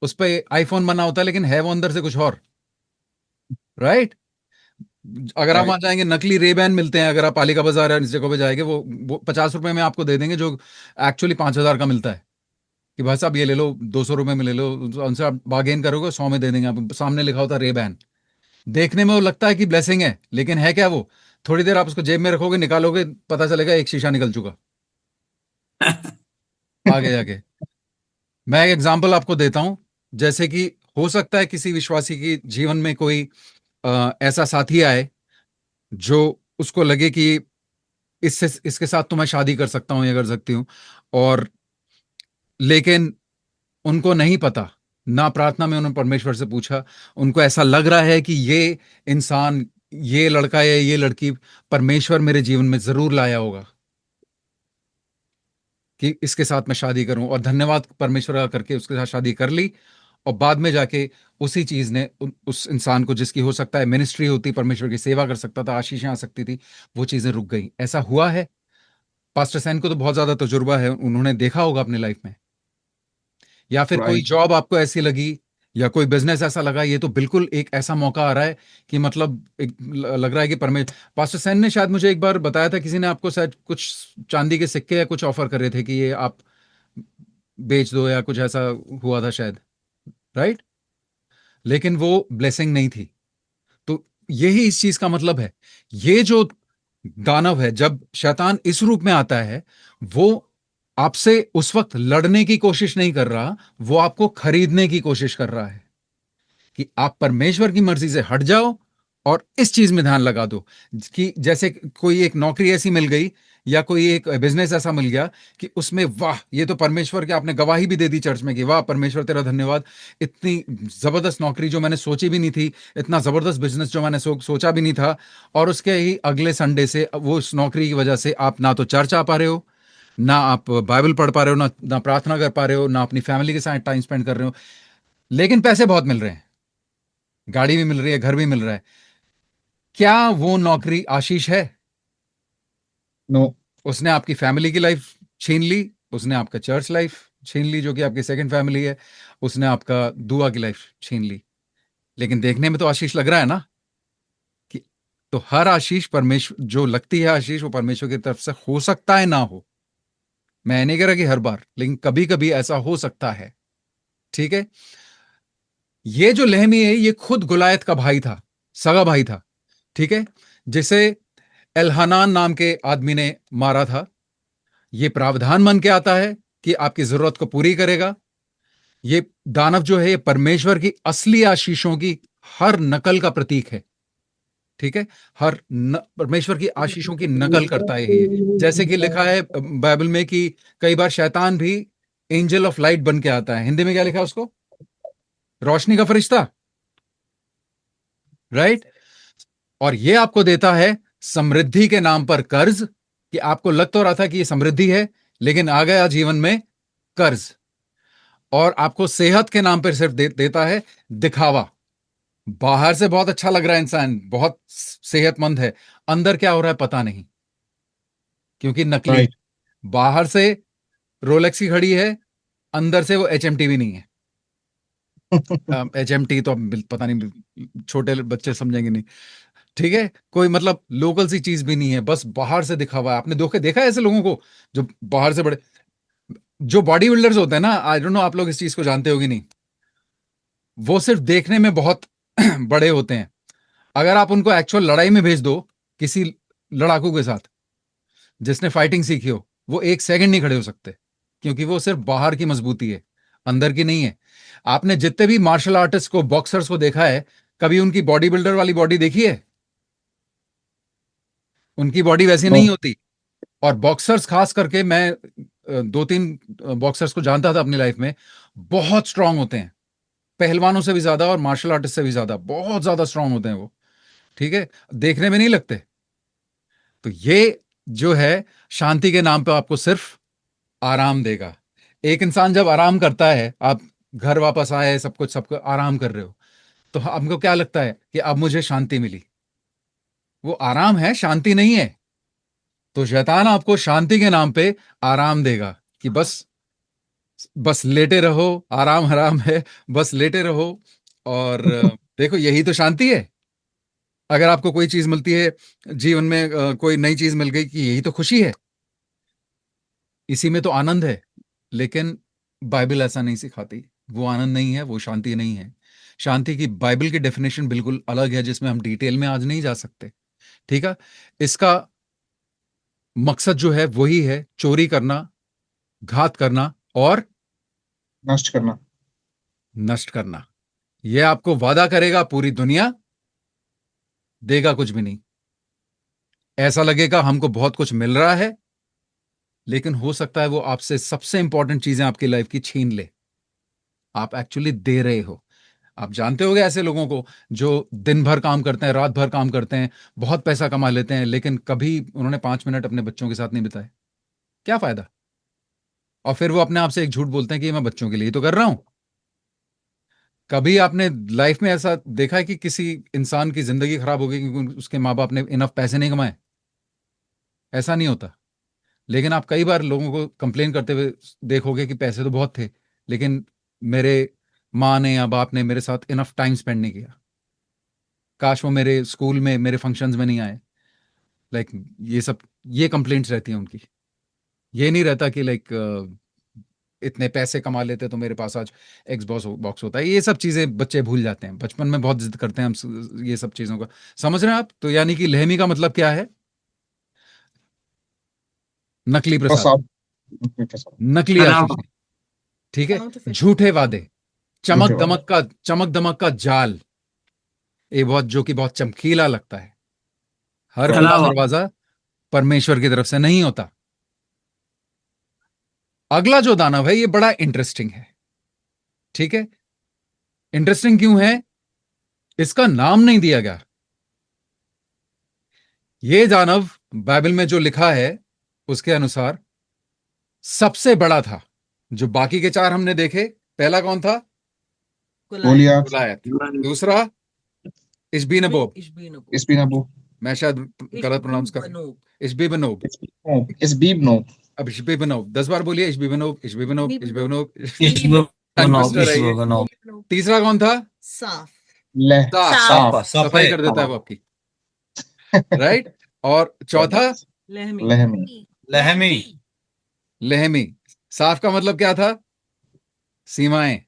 उस पे आईफोन बना होता है लेकिन है वो अंदर से कुछ और, राइट। अगर आप Right. वहां जाएंगे, नकली रेबैन मिलते हैं। अगर आप पालिका बाजार या इस जगह पे जाएंगे, वो 50 रुपए में आपको दे देंगे, जो एक्चुअली 5,000 का मिलता है। कि भाई साहब ये ले लो, 200 रुपए में ले लो, उनसे आप बार्गेन करोगे 100 में दे देंगे। आप सामने लिखा होता है रेबैन। देखने में वो लगता है कि ब्लेसिंग है, लेकिन है क्या वो? थोड़ी देर आप उसको जेब में रखोगे, निकालोगे, पता चलेगा एक शीशा निकल चुका आगे जाके। मैं एक एग्जांपल आपको देता हूं। जैसे कि हो सकता है किसी विश्वासी की जीवन में कोई ऐसा साथी आए जो उसको लगे कि इसके साथ तो मैं शादी कर सकता हूं या कर सकती हूं, और लेकिन उनको नहीं पता, ना प्रार्थना में उन्होंने परमेश्वर से पूछा, उनको ऐसा लग रहा है कि ये इंसान, ये लड़का या ये लड़की परमेश्वर मेरे जीवन में जरूर लाया होगा कि इसके साथ मैं शादी करूं, और धन्यवाद परमेश्वर का करके उसके साथ शादी कर ली, और बाद में जाके उसी चीज ने उस इंसान को, जिसकी हो सकता है मिनिस्ट्री होती, परमेश्वर की सेवा कर सकता था, आशीषें आ सकती थी, वो चीजें रुक गई। ऐसा हुआ है। पास्टर सैन को तो बहुत ज्यादा तजुर्बा है, उन्होंने देखा होगा अपनी लाइफ में। या फिर कोई Right. जॉब आपको ऐसी लगी, या कोई बिजनेस ऐसा लगा, ये तो बिल्कुल एक ऐसा मौका आ रहा है कि मतलब लग रहा है कि पास्टर सैन ने शायद मुझे एक बार बताया था, किसी ने आपको शायद कुछ चांदी के सिक्के या कुछ ऑफर कर रहे थे कि ये आप बेच दो, या कुछ ऐसा हुआ था शायद, राइट। लेकिन वो ब्लेसिंग नहीं थी। तो यही इस चीज का मतलब है। ये जो दानव है, जब शैतान इस रूप में आता है, वो आपसे उस वक्त लड़ने की कोशिश नहीं कर रहा, वो आपको खरीदने की कोशिश कर रहा है कि आप परमेश्वर की मर्जी से हट जाओ और इस चीज में ध्यान लगा दो। कि जैसे कोई एक नौकरी ऐसी मिल गई, या कोई एक बिजनेस ऐसा मिल गया कि उसमें, वाह, ये तो परमेश्वर के, आपने गवाही भी दे दी चर्च में कि वाह परमेश्वर तेरा धन्यवाद, इतनी जबरदस्त नौकरी जो मैंने सोची भी नहीं थी, इतना जबरदस्त बिजनेस जो मैंने सोचा भी नहीं था, और उसके ही अगले संडे से वो उस नौकरी की वजह से आप ना तो चर्च आ पा रहे हो, ना आप बाइबल पढ़ पा रहे हो, ना प्रार्थना कर पा रहे हो, ना अपनी फैमिली के साथ टाइम स्पेंड कर रहे हो, लेकिन पैसे बहुत मिल रहे हैं, गाड़ी भी मिल रही है, घर भी मिल रहा है। क्या वो नौकरी आशीष है? No. उसने आपकी फैमिली की लाइफ छीन ली, उसने आपका चर्च लाइफ छीन ली जो कि आपकी सेकंड फैमिली है, उसने आपका दुआ की लाइफ छीन ली। लेकिन देखने में तो आशीष लग रहा है ना कि, तो हर आशीष परमेश्वर जो लगती है आशीष, वो परमेश्वर की तरफ से हो सकता है, ना हो। मैं नहीं कह रहा कि हर बार, लेकिन कभी कभी ऐसा हो सकता है। ठीक है। ये जो लेहमी है, ये खुद गुलायत का भाई था, सगा भाई था, ठीक है, जिसे एलहनान नाम के आदमी ने मारा था। ये प्रावधान मन के आता है कि आपकी जरूरत को पूरी करेगा। ये दानव जो है, ये परमेश्वर की असली आशीषों की हर नकल का प्रतीक है। ठीक है। परमेश्वर की आशीषों की नकल करता है ये। जैसे कि लिखा है बाइबल में कि कई बार शैतान भी एंजल ऑफ लाइट बन के आता है। हिंदी में क्या लिखा है उसको? रोशनी का फरिश्ता, राइट। और ये आपको देता है समृद्धि के नाम पर कर्ज, कि आपको लग तो रहा था कि ये समृद्धि है, लेकिन आ गया जीवन में कर्ज। और आपको सेहत के नाम पर सिर्फ देता है दिखावा। बाहर से बहुत अच्छा लग रहा है इंसान, बहुत सेहतमंद है, अंदर क्या हो रहा है पता नहीं, क्योंकि नकली। राइट। बाहर से रोलेक्स की घड़ी है, अंदर से वो HMT भी नहीं है। HMT तो अब पता नहीं, छोटे बच्चे समझेंगे नहीं, ठीक है। कोई मतलब लोकल सी चीज भी नहीं है, बस बाहर से दिखावा है। आपने देखा है ऐसे लोगों को जो बाहर से बड़े, जो बॉडी बिल्डर्स होते हैं ना, आई डोंट नो आप लोग इस चीज को जानते हो कि नहीं, वो सिर्फ देखने में बहुत बड़े होते हैं। अगर आप उनको एक्चुअल लड़ाई में भेज दो किसी लड़ाकू के साथ जिसने फाइटिंग सीखी हो, वो 1 सेकंड नहीं खड़े हो सकते, क्योंकि वो सिर्फ बाहर की मजबूती है, अंदर की नहीं है। आपने जितने भी मार्शल आर्टिस्ट को, बॉक्सर्स को देखा है, कभी उनकी बॉडी बिल्डर वाली बॉडी देखी है? उनकी बॉडी वैसी नहीं होती। और बॉक्सर्स खास करके, मैं 2-3 बॉक्सर्स को जानता था अपनी लाइफ में, बहुत स्ट्रांग होते हैं, पहलवानों से भी ज्यादा और मार्शल आर्टिस्ट से भी ज्यादा, बहुत ज्यादा स्ट्रांग होते हैं वो, ठीक है, देखने में नहीं लगते। तो ये जो है शांति के नाम पे आपको सिर्फ आराम देगा। एक इंसान जब आराम करता है, आप घर वापस आए, सब कुछ आराम कर रहे हो, तो हमको क्या लगता है कि अब मुझे शांति मिली। वो आराम है, शांति नहीं है। तो शैतान आपको शांति के नाम पे आराम देगा कि बस लेटे रहो, आराम हराम है, बस लेटे रहो। और देखो, यही तो शांति है। अगर आपको कोई चीज मिलती है जीवन में, कोई नई चीज मिल गई, कि यही तो खुशी है, इसी में तो आनंद है। लेकिन बाइबल ऐसा नहीं सिखाती। वो आनंद नहीं है, वो शांति नहीं है। शांति की बाइबल की डेफिनेशन बिल्कुल अलग है, जिसमें हम डिटेल में आज नहीं जा सकते, ठीक है। इसका मकसद जो है वही है, चोरी करना, घात करना और नष्ट करना। नष्ट करना। यह आपको वादा करेगा पूरी दुनिया, देगा कुछ भी नहीं। ऐसा लगेगा हमको बहुत कुछ मिल रहा है, लेकिन हो सकता है वो आपसे सबसे इंपॉर्टेंट चीजें आपकी लाइफ की छीन ले। आप एक्चुअली दे रहे हो। आप जानते होगे ऐसे लोगों को जो दिन भर काम करते हैं, रात भर काम करते हैं, बहुत पैसा कमा लेते हैं, लेकिन कभी उन्होंने 5 मिनट अपने बच्चों के साथ नहीं बिताए। क्या फायदा? और फिर वो अपने आप से एक झूठ बोलते हैं कि मैं बच्चों के लिए तो कर रहा हूं। कभी आपने लाइफ में ऐसा देखा है कि किसी इंसान की जिंदगी खराब हो गई क्योंकि उसके माँ बाप ने इनफ पैसे नहीं कमाए? ऐसा नहीं होता। लेकिन आप कई बार लोगों को कंप्लेन करते हुए देखोगे कि पैसे तो बहुत थे, लेकिन मेरे माँ ने या बाप ने मेरे साथ इनफ टाइम स्पेंड नहीं किया। काश वो मेरे स्कूल में, मेरे फंक्शंस में नहीं आए। लाइक ये कंप्लेंट्स रहती हैं उनकी। ये नहीं रहता कि इतने पैसे कमा लेते तो मेरे पास आज एक्स बॉक्स होता है। ये सब चीजें बच्चे भूल जाते हैं, बचपन में बहुत जिद करते हैं हम ये सब चीजों का। समझ रहे हैं आप? तो यानी कि लेहमी का मतलब क्या है? नकली प्रसाद, प्रसाद। नकली आशीष, ठीक है, Counterfeit. झूठे वादे, चमक झूठे दमक का जाल, ये जो कि बहुत चमकीला लगता है। हर खुला छलावा। दरवाजा परमेश्वर की तरफ से नहीं होता। अगला जो दानव है ये बड़ा इंटरेस्टिंग है, ठीक है। इंटरेस्टिंग क्यों है? इसका नाम नहीं दिया गया। ये दानव बाइबल में जो लिखा है उसके अनुसार सबसे बड़ा था। जो बाकी के 4 हमने देखे, पहला कौन था? गोलियत, गुलायत। दूसरा इश्बीनबोब। इस्पिनाबू, मैं शायद गलत प्रोनाउंस कर, इश्बीबनोब। इस्बीबनोब, अब इश्बीबनोब 10 बार बोलिए, इश्बीबनोब, इश्बीबनोब, इश्बीबनोब। इश्बीबनोब। तीसरा कौन था? साफ. लह, साफ। सफाई कर देता है वो आपकी, राइट। और चौथा लहमी. लहमी, लहमी। लेहमी। साफ का मतलब क्या था? सीमाएं,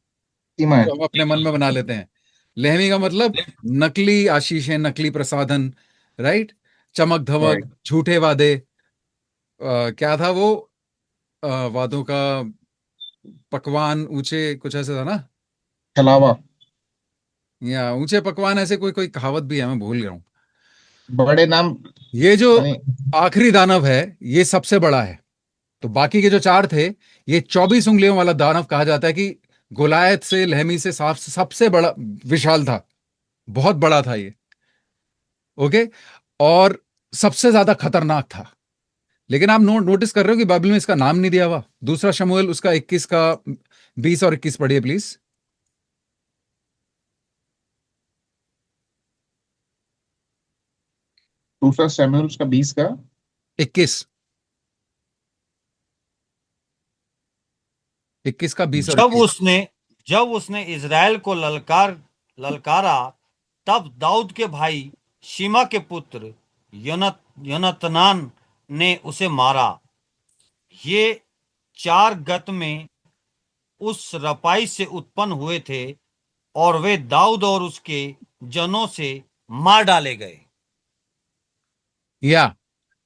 सीमाएं, जो हम अपने मन में बना लेते हैं। लेहमी का मतलब नकली आशीषें, नकली प्रसाधन, राइट। चमक धमक, Right. झूठे वादे। क्या था वो? वादों का पकवान ऊंचे, कुछ ऐसे था ना, छलावा, या ऊंचे पकवान, ऐसे कोई कहावत भी है, मैं भूल गया हूं। बड़े नाम, ये जो यानी आखिरी दानव है ये सबसे बड़ा है। तो बाकी के जो 4 थे, ये 24 उंगलियों वाला दानव कहा जाता है कि गोलायत से, लेहमी से, साफ से सबसे बड़ा, विशाल था, बहुत बड़ा था ये, ओके। और सबसे ज्यादा खतरनाक था। लेकिन आप नोटिस कर रहे हो कि बाइबल में इसका नाम नहीं दिया हुआ। दूसरा शमूएल उसका 21 का 20 और 21 पढ़िए प्लीज। दूसरा सैमुअल्स का 20 का 21 21 का 20 और जब 21। उसने इज़राइल को ललकारा, तब दाऊद के भाई शिमा के पुत्र योनतनान ने उसे मारा। ये 4 गत में उस रपाई से उत्पन्न हुए थे और वे दाऊद और उसके जनों से मार डाले गए। या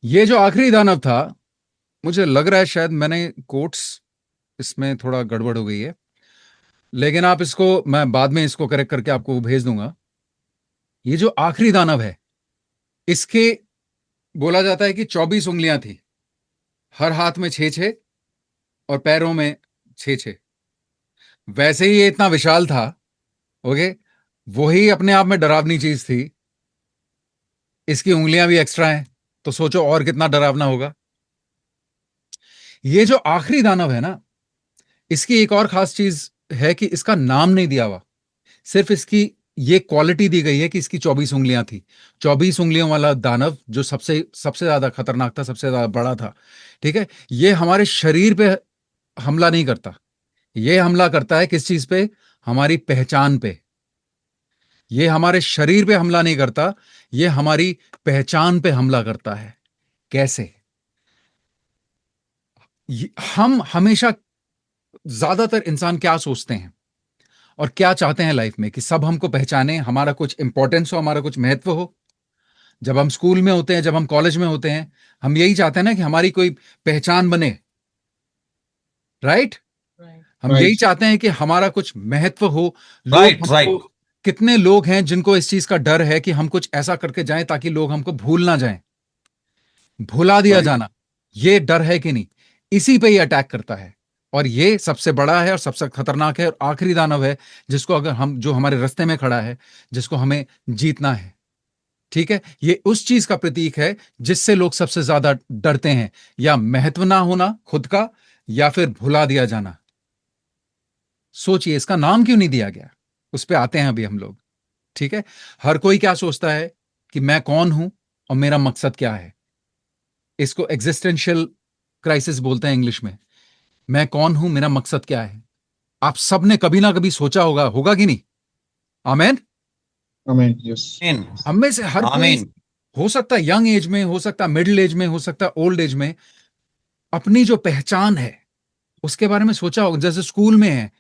ये जो आखिरी दानव था, मुझे लग रहा है शायद मैंने कोट्स इसमें थोड़ा गड़बड़ हो गई है, लेकिन आप इसको, मैं बाद में इसको करेक्ट करके आपको भेज दूंगा। ये जो आखिरी दानव है, इसके बोला जाता है कि 24 उंगलियां थी, हर हाथ में 6-6 और पैरों में 6-6। वैसे ही ये इतना विशाल था, ओके, वही अपने आप में डरावनी चीज थी। इसकी उंगलियां भी एक्स्ट्रा हैं, तो सोचो और कितना डरावना होगा। ये जो आखिरी दानव है ना, इसकी एक और खास चीज है कि इसका नाम नहीं दिया हुआ, सिर्फ इसकी ये क्वालिटी दी गई है कि इसकी 24 उंगलियां थी। 24 उंगलियों वाला दानव जो सबसे सबसे ज्यादा खतरनाक था, सबसे ज्यादा बड़ा था, ठीक है। ये हमारे शरीर पे हमला नहीं करता, ये हमला करता है किस चीज पे? हमारी पहचान पे। ये हमारे शरीर पे हमला नहीं करता, ये हमारी पहचान पे हमला करता है। कैसे? हम हमेशा, ज्यादातर इंसान क्या सोचते हैं और क्या चाहते हैं लाइफ में? कि सब हमको पहचाने, हमारा कुछ इंपॉर्टेंस हो, हमारा कुछ महत्व हो। जब हम स्कूल में होते हैं, जब हम कॉलेज में होते हैं, हम यही चाहते हैं ना कि हमारी कोई पहचान बने, राइट? हम Right. यही चाहते हैं कि हमारा कुछ महत्व हो। लोग Right, हमको, right. कितने लोग हैं जिनको इस चीज का डर है कि हम कुछ ऐसा करके जाएं ताकि लोग हमको भूल ना जाएं, भुला दिया Right. जाना, ये डर है कि नहीं? इसी पे ये अटैक करता है, और ये सबसे बड़ा है और सबसे खतरनाक है और आखिरी दानव है, जिसको अगर हम, जो हमारे रास्ते में खड़ा है, जिसको हमें जीतना है, ठीक है। ये उस चीज का प्रतीक है जिससे लोग सबसे ज्यादा डरते हैं, या महत्व ना होना खुद का, या फिर भुला दिया जाना। सोचिए इसका नाम क्यों नहीं दिया गया, उस पे आते हैं अभी हम लोग, ठीक है। हर कोई क्या सोचता है कि मैं कौन हूं और मेरा मकसद क्या है। इसको एग्जिस्टेंशियल क्राइसिस बोलते हैं इंग्लिश में। मैं कौन हूं, मेरा मकसद क्या है? आप सब ने कभी ना कभी सोचा होगा कि नहीं? आमेन। Amen. Yes. हम में से हर कोई, आमीन। हो सकता है यंग एज में, हो सकता है मिडिल एज में, हो सकता है ओल्ड एज में, अपनी जो पहचान है उसके बारे में सोचा होगा। जैसे स्कूल में है,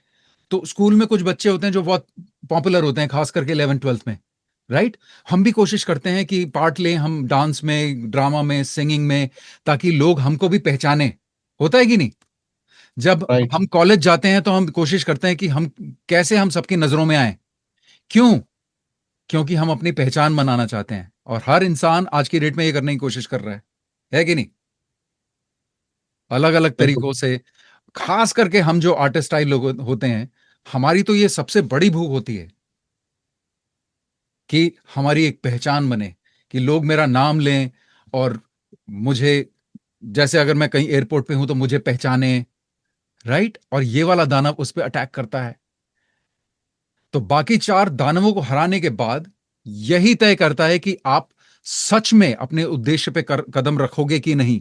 तो स्कूल में कुछ बच्चे होते हैं जो बहुत पॉपुलर होते हैं, खास करके 11th-12th में, राइट? हम भी कोशिश करते हैं कि पार्ट लें हम डांस में, ड्रामा में, सिंगिंग में, ताकि लोग हमको भी पहचाने। होता है कि नहीं? जब Right. हम कॉलेज जाते हैं तो हम कोशिश करते हैं कि हम कैसे हम सबकी नजरों में आए। क्यों? क्योंकि हम अपनी पहचान बनाना चाहते हैं, और हर इंसान आज की डेट में ये करने की कोशिश कर रहा है कि नहीं? अलग अलग तरीकों से। खास करके हम जो आर्टिस्ट स्टाइल लोग होते हैं, हमारी तो ये सबसे बड़ी भूख होती है कि हमारी एक पहचान बने, कि लोग मेरा नाम लें और मुझे, जैसे अगर मैं कहीं एयरपोर्ट पे हूं तो मुझे पहचाने, राइट? और ये वाला दानव उस पर अटैक करता है। तो बाकी 4 दानवों को हराने के बाद यही तय करता है कि आप सच में अपने उद्देश्य पे कदम रखोगे कि नहीं,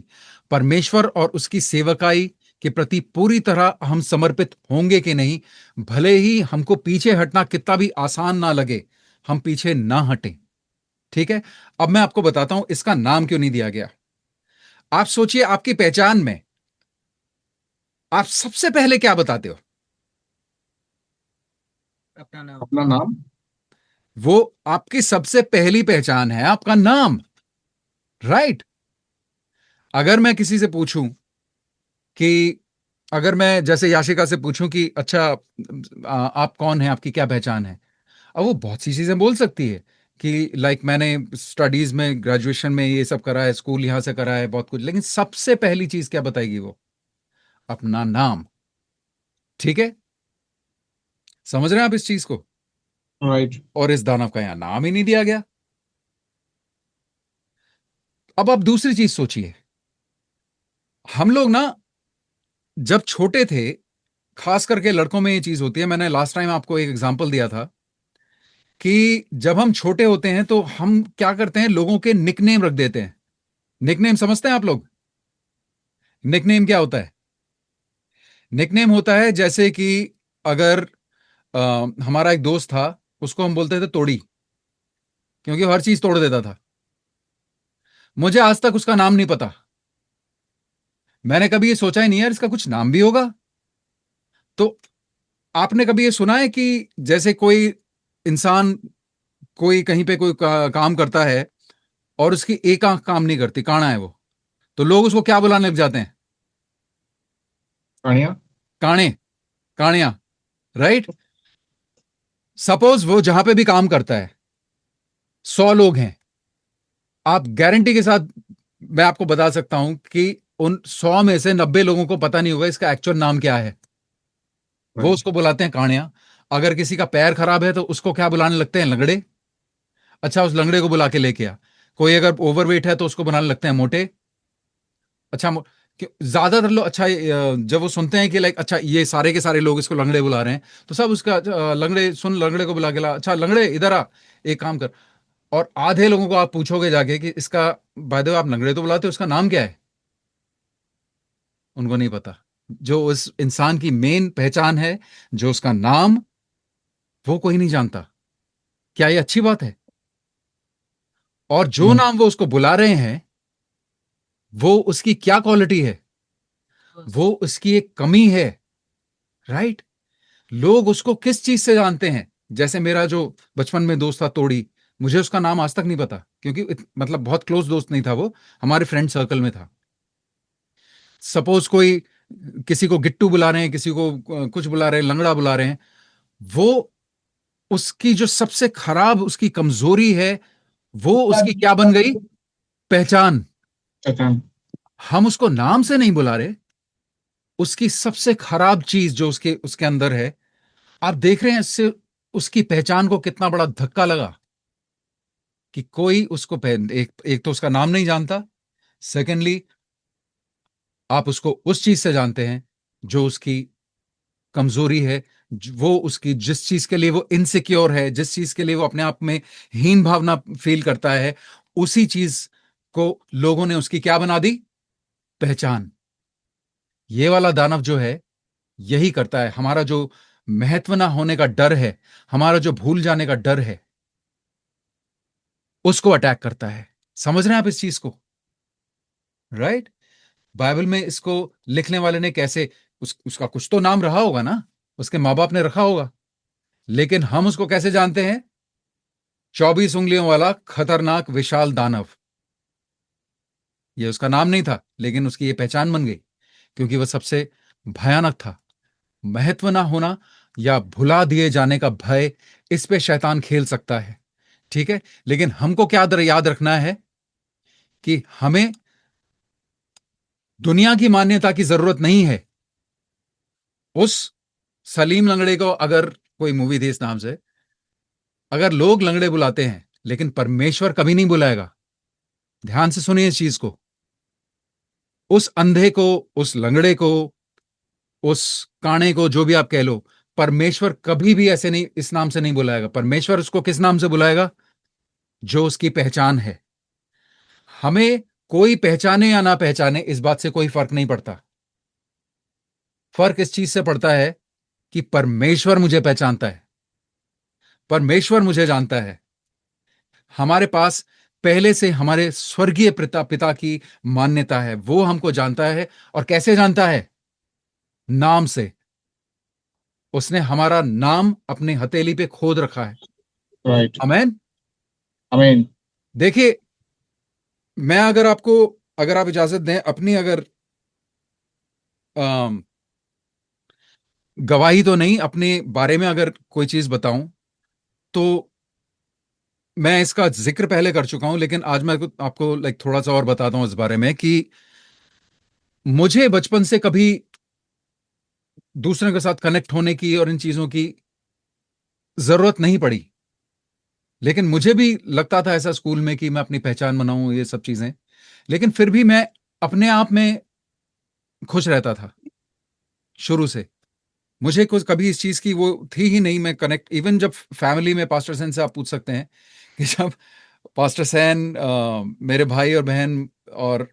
परमेश्वर और उसकी सेवकाई के प्रति पूरी तरह हम समर्पित होंगे कि नहीं। भले ही हमको पीछे हटना कितना भी आसान ना लगे, हम पीछे ना हटें, ठीक है। अब मैं आपको बताता हूं इसका नाम क्यों नहीं दिया गया। आप सोचिए, आपकी पहचान में आप सबसे पहले क्या बताते हो? अपना नाम। अपना नाम। वो आपकी सबसे पहली पहचान है, आपका नाम, राइट? अगर मैं किसी से पूछूं कि, अगर मैं जैसे याशिका से पूछूं कि अच्छा आप कौन हैं, आपकी क्या पहचान है, अब वो बहुत सी चीजें बोल सकती है कि लाइक मैंने स्टडीज में, ग्रेजुएशन में ये सब करा है, स्कूल यहां से करा है, बहुत कुछ, लेकिन सबसे पहली चीज क्या बताएगी वो? अपना नाम, ठीक है। समझ रहे हैं आप इस चीज को? Right. और इस दानव का यहां नाम ही नहीं दिया गया। अब आप दूसरी चीज सोचिए, हम लोग ना जब छोटे थे खास करके लड़कों में ये चीज होती है। मैंने लास्ट टाइम आपको एक एग्जांपल दिया था कि जब हम छोटे होते हैं तो हम क्या करते हैं, लोगों के निकनेम रख देते हैं। निकनेम समझते हैं आप लोग? निकनेम क्या होता है? निकनेम होता है जैसे कि अगर हमारा एक दोस्त था, उसको हम बोलते थे तोड़ी, क्योंकि वो हर चीज तोड़ देता था। मुझे आज तक उसका नाम नहीं पता। मैंने कभी ये सोचा ही नहीं यार इसका कुछ नाम भी होगा। तो आपने कभी ये सुना है कि जैसे कोई इंसान कोई कहीं पे कोई काम करता है और उसकी एक आंख काम नहीं करती, काणा है वो, तो लोग उसको क्या बुलाने लग जाते हैं? कानिया। काणे, काणिया, राइट? सपोज वो जहां पे भी काम करता है, 100 लोग हैं, आप गारंटी के साथ मैं आपको बता सकता हूं कि उन 100 में से 90 लोगों को पता नहीं होगा इसका एक्चुअल नाम क्या है। वो उसको बुलाते हैं काणिया। अगर किसी का पैर खराब है तो उसको क्या बुलाने लगते हैं? लंगड़े। अच्छा, उस लंगड़े को बुला के लेके आ। कोई अगर ओवरवेट है तो उसको बनाने लगते हैं मोटे। अच्छा, ज्यादातर लोग, अच्छा जब वो सुनते हैं कि लाइक अच्छा ये सारे के सारे लोग इसको लंगड़े बुला रहे हैं, तो सब उसका लंगड़े सुन, लंगड़े को बुला के ला, अच्छा लंगड़े इधर आ, एक काम कर। और आधे लोगों को आप पूछोगे जाके कि इसका, बाय द वे आप लंगड़े तो बुलाते हो, उसका नाम क्या है? उनको नहीं पता। जो उस इंसान की मेन पहचान है, जो उसका नाम, वो कोई नहीं जानता। क्या ये अच्छी बात है? और जो नाम वो उसको बुला रहे हैं, वो उसकी क्या क्वालिटी है? वो उसकी एक कमी है, राइट? लोग उसको किस चीज से जानते हैं? जैसे मेरा जो बचपन में दोस्त था तोड़ी, मुझे उसका नाम आज तक नहीं पता, क्योंकि मतलब बहुत क्लोज दोस्त नहीं था वो, हमारे फ्रेंड सर्कल में था। सपोज कोई किसी को गिट्टू बुला रहे हैं, किसी को कुछ बुला रहे हैं, लंगड़ा बुला रहे हैं, वो उसकी जो सबसे खराब उसकी कमजोरी है, वो उसकी क्या बन गई? पहचान। पहचान। हम उसको नाम से नहीं बुला रहे, उसकी सबसे खराब चीज जो उसके उसके अंदर है, आप देख रहे हैं इससे उसकी पहचान को कितना बड़ा धक्का लगा कि कोई उसको एक तो उसका नाम नहीं जानता, सेकेंडली आप उसको उस चीज से जानते हैं जो उसकी कमजोरी है, वो उसकी जिस चीज के लिए वो इनसिक्योर है, जिस चीज के लिए वो अपने आप में हीन भावना फील करता है, उसी चीज को लोगों ने उसकी क्या बना दी? पहचान। ये वाला दानव जो है यही करता है। हमारा जो महत्व ना होने का डर है, हमारा जो भूल जाने का डर है, उसको अटैक करता है। समझ रहे हैं आप इस चीज को? राइट? बाइबल में इसको लिखने वाले ने कैसे, उसका कुछ तो नाम रहा होगा ना, उसके माँ बाप ने रखा होगा, लेकिन हम उसको कैसे जानते हैं? 24 उंगलियों वाला खतरनाक विशाल दानव। ये उसका नाम नहीं था, लेकिन उसकी ये पहचान बन गई, क्योंकि वह सबसे भयानक था। महत्व ना होना या भुला दिए जाने का भय, इस पे शैतान खेल सकता है, ठीक है? लेकिन हमको क्या याद रखना है कि हमें दुनिया की मान्यता की जरूरत नहीं है। उस सलीम लंगड़े को, अगर कोई मूवी थी इस नाम से, अगर लोग लंगड़े बुलाते हैं, लेकिन परमेश्वर कभी नहीं बुलाएगा। ध्यान से सुनिए इस चीज को। उस अंधे को, उस लंगड़े को, उस काणे को, जो भी आप कह लो, परमेश्वर कभी भी ऐसे नहीं, इस नाम से नहीं बुलाएगा। परमेश्वर उसको किस नाम से बुलाएगा? जो उसकी पहचान है। हमें कोई पहचाने या ना पहचाने, इस बात से कोई फर्क नहीं पड़ता। फर्क इस चीज से पड़ता है कि परमेश्वर मुझे पहचानता है, परमेश्वर मुझे जानता है। हमारे पास पहले से हमारे स्वर्गीय पिता की मान्यता है, वो हमको जानता है। और कैसे जानता है? नाम से। उसने हमारा नाम अपने हथेली पे खोद रखा है। राइट। आमीन। आमीन। देखिए, मैं अगर आप इजाजत दें, अपनी अगर गवाही तो नहीं, अपने बारे में अगर कोई चीज बताऊं, तो मैं इसका जिक्र पहले कर चुका हूं, लेकिन आज मैं आपको लाइक थोड़ा सा और बताता हूं इस बारे में कि मुझे बचपन से कभी दूसरे के साथ कनेक्ट होने की और इन चीजों की जरूरत नहीं पड़ी। लेकिन मुझे भी लगता था ऐसा स्कूल में कि मैं अपनी पहचान बनाऊं, ये सब चीजें, लेकिन फिर भी मैं अपने आप में खुश रहता था शुरू से। मुझे कुछ कभी इस चीज की वो थी ही नहीं। मैं कनेक्ट इवन जब फैमिली में पास्टर सैन से आप पूछ सकते हैं कि जब पास्टर सैन मेरे भाई और बहन और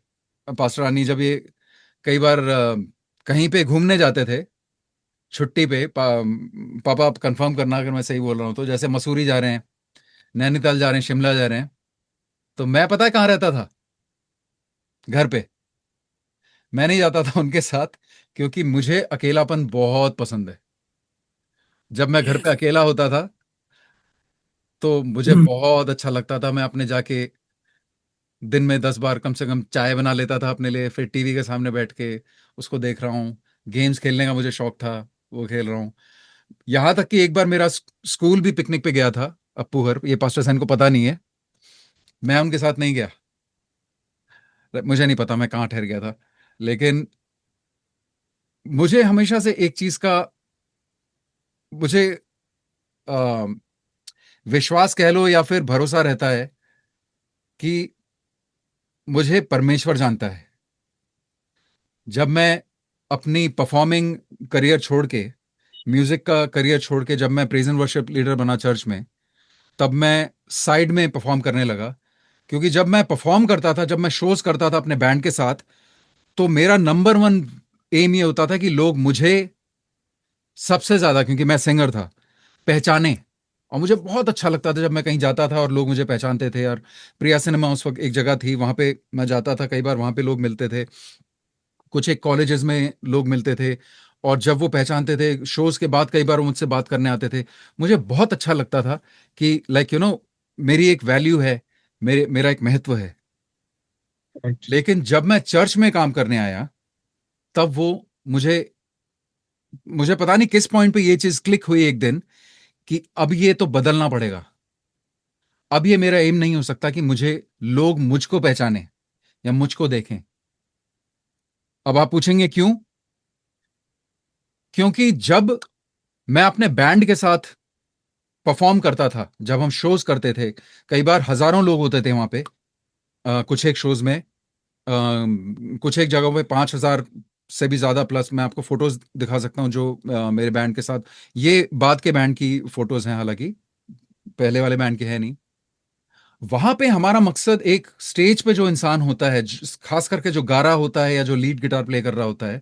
पास्टर रानी जब ये कई बार कहीं पे घूमने जाते थे छुट्टी पे, पापा आप कंफर्म करना अगर मैं सही बोल रहा हूँ, तो जैसे मसूरी जा रहे हैं, नैनीताल जा रहे हैं, शिमला जा रहे हैं, तो मैं पता है कहाँ रहता था? घर पे। मैं नहीं जाता था उनके साथ क्योंकि मुझे अकेलापन बहुत पसंद है। जब मैं घर पे Yes. अकेला होता था तो मुझे बहुत अच्छा लगता था। मैं अपने जाके दिन में 10 बार कम से कम चाय बना लेता था अपने लिए, फिर टीवी के सामने बैठ के उसको देख रहा हूँ। गेम्स खेलने का मुझे शौक था, वो खेल रहा हूँ। यहाँ तक कि एक बार मेरा स्कूल भी पिकनिक पे गया था अप्पूहर, ये पास्टर सैन को पता नहीं है, मैं उनके साथ नहीं गया। मुझे नहीं पता मैं कहाँ ठहर गया था, लेकिन मुझे हमेशा से एक चीज का मुझे अ, विश्वास कह लो या फिर भरोसा रहता है कि मुझे परमेश्वर जानता है। जब मैं अपनी परफॉर्मिंग करियर छोड़ के, म्यूजिक का करियर छोड़ के, जब मैं प्रेज एंड वर्शिप लीडर बना चर्च में, तब मैं साइड में परफॉर्म करने लगा। क्योंकि जब मैं परफॉर्म करता था, जब मैं शोज करता था अपने बैंड के साथ, तो मेरा नंबर वन एम ये होता था कि लोग मुझे सबसे ज्यादा, क्योंकि मैं सिंगर था, पहचाने। और मुझे बहुत अच्छा लगता था जब मैं कहीं जाता था और लोग मुझे पहचानते थे। और प्रिया सिनेमा उस वक्त एक जगह थी, वहां पे मैं जाता था कई बार, वहां पे लोग मिलते थे, कुछ एक कॉलेजेस में लोग मिलते थे, और जब वो पहचानते थे शोज के बाद कई बार वो मुझसे बात करने आते थे। मुझे बहुत अच्छा लगता था कि लाइक मेरी एक वैल्यू है, मेरा एक महत्व है। Right. लेकिन जब मैं चर्च में काम करने आया, तब वो मुझे मुझे पता नहीं किस पॉइंट पे ये चीज क्लिक हुई एक दिन कि अब ये तो बदलना पड़ेगा। अब ये मेरा एम नहीं हो सकता कि लोग मुझको पहचाने या मुझको देखें। अब आप पूछेंगे क्यों? क्योंकि जब मैं अपने बैंड के साथ परफॉर्म करता था, जब हम शोज करते थे, कई बार हजारों लोग होते थे वहां पे, कुछ एक शोज में, कुछ एक जगहों पे 5,000 से भी ज्यादा प्लस। मैं आपको फोटोज दिखा सकता हूं जो मेरे बैंड के साथ, ये बाद के बैंड की फोटोज हैं, हालांकि पहले वाले बैंड की है नहीं। वहां पे हमारा मकसद, एक स्टेज पे जो इंसान होता है, खास करके जो गा रहा होता है या जो लीड गिटार प्ले कर रहा होता है,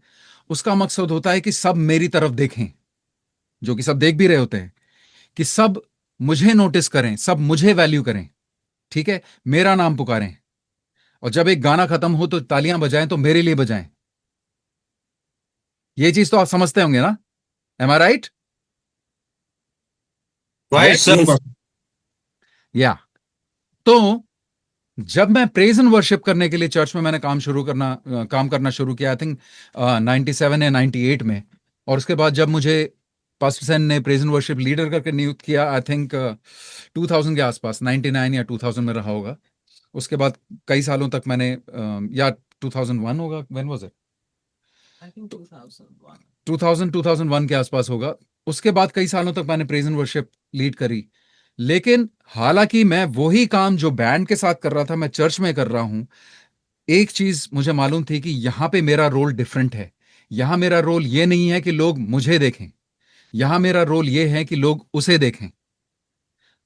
उसका मकसद होता है कि सब मेरी तरफ देखें, जो कि सब देख भी रहे होते हैं, कि सब मुझे नोटिस करें, सब मुझे वैल्यू करें, ठीक है, मेरा नाम पुकारें। और जब एक गाना खत्म हो तो तालियां बजाएं तो मेरे लिए बजाएं। ये चीज तो आप समझते होंगे ना? एम आई राइट? Right Yes. सर। या तो जब मैं प्रेज एंड वर्शिप करने के लिए चर्च में मैंने काम करना शुरू किया, आई थिंक 97 या 98 में। और उसके बाद जब मुझे पास्टर सेन ने प्रेज एंड वर्शिप लीडर करके नियुक्त किया, आई थिंक 2000 के आसपास, 99 या 2000 में रहा होगा। उसके बाद कई सालों तक मैंने या 2001 होगा, when was it? I think 2001. 2001 के आसपास होगा। उसके बाद कई सालों तक मैंने प्रेज एंड वर्शिप लीड करी। लेकिन हालांकि मैं वही काम जो बैंड के साथ कर रहा था, मैं चर्च में कर रहा हूं। एक चीज मुझे मालूम थी कि यहां पे मेरा रोल डिफरेंट है। यहां मेरा रोल ये नहीं है कि लोग मुझे देखें, यहां मेरा रोल ये है कि लोग उसे देखें,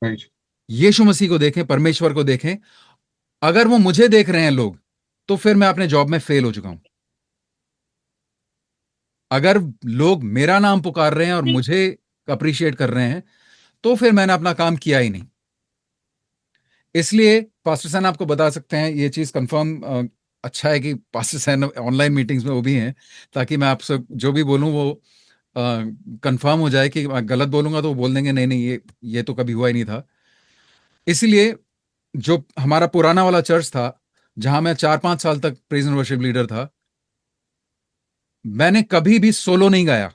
Right. यीशु मसीह को देखें, परमेश्वर को देखें। अगर वो मुझे देख रहे हैं लोग, तो फिर मैं अपने जॉब में फेल हो चुका हूं। अगर लोग मेरा नाम पुकार रहे हैं और मुझे अप्रिशिएट कर रहे हैं, तो फिर मैंने अपना काम किया ही नहीं। इसलिए पास्टर सैन आपको बता सकते हैं ये चीज कंफर्म। अच्छा है कि पास्टर सैन ऑनलाइन मीटिंग्स में वो भी हैं, ताकि मैं आपसे जो भी बोलूं वो कंफर्म हो जाए। कि मैं गलत बोलूंगा तो वो बोल देंगे नहीं नहीं, ये तो कभी हुआ ही नहीं था। इसलिए जो हमारा पुराना वाला चर्च था, जहां मैं 4-5 साल तक प्रेज एंड वर्शिप लीडर था, मैंने कभी भी सोलो नहीं गाया।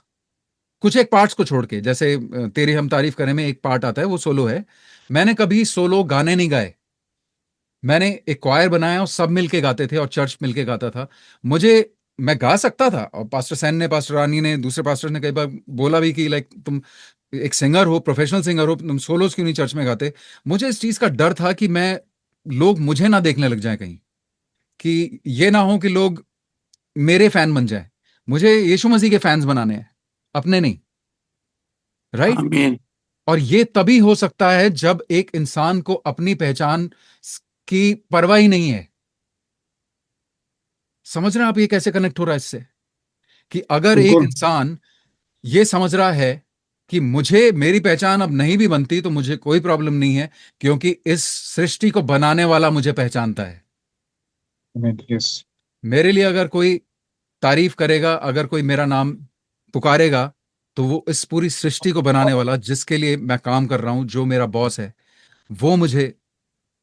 कुछ एक पार्ट्स को छोड़ के, जैसे तेरी हम तारीफ करें में एक पार्ट आता है, वो सोलो है। मैंने कभी सोलो गाने नहीं गाए। मैंने एक क्वायर बनाया और सब मिलके गाते थे, और चर्च मिलके गाता था। मैं गा सकता था, और पास्टर सैन ने, पास्टर रानी ने, दूसरे पास्टर ने कई बार बोला भी कि लाइक तुम एक सिंगर हो, प्रोफेशनल सिंगर हो, तुम सोलोस क्यों नहीं चर्च में गाते? मुझे इस चीज का डर था कि लोग मुझे ना देखने लग जाए कहीं, कि ये ना हो कि लोग मेरे फैन बन जाए। मुझे यीशु मसीह के फैंस बनाने हैं, अपने नहीं। राइट। Amen. और ये तभी हो सकता है जब एक इंसान को अपनी पहचान की परवाह ही नहीं है। समझ रहे हैं आप ये कैसे कनेक्ट हो रहा है इससे? कि अगर एक बिल्कुल। इंसान ये समझ रहा है कि मुझे मेरी पहचान अब नहीं भी बनती तो मुझे कोई प्रॉब्लम नहीं है, क्योंकि इस सृष्टि को बनाने वाला मुझे पहचानता है। यस। मेरे लिए अगर कोई तारीफ करेगा, अगर कोई मेरा नाम पुकारेगा, तो वो इस पूरी सृष्टि को बनाने वाला, जिसके लिए मैं काम कर रहा हूं, जो मेरा बॉस है, वो मुझे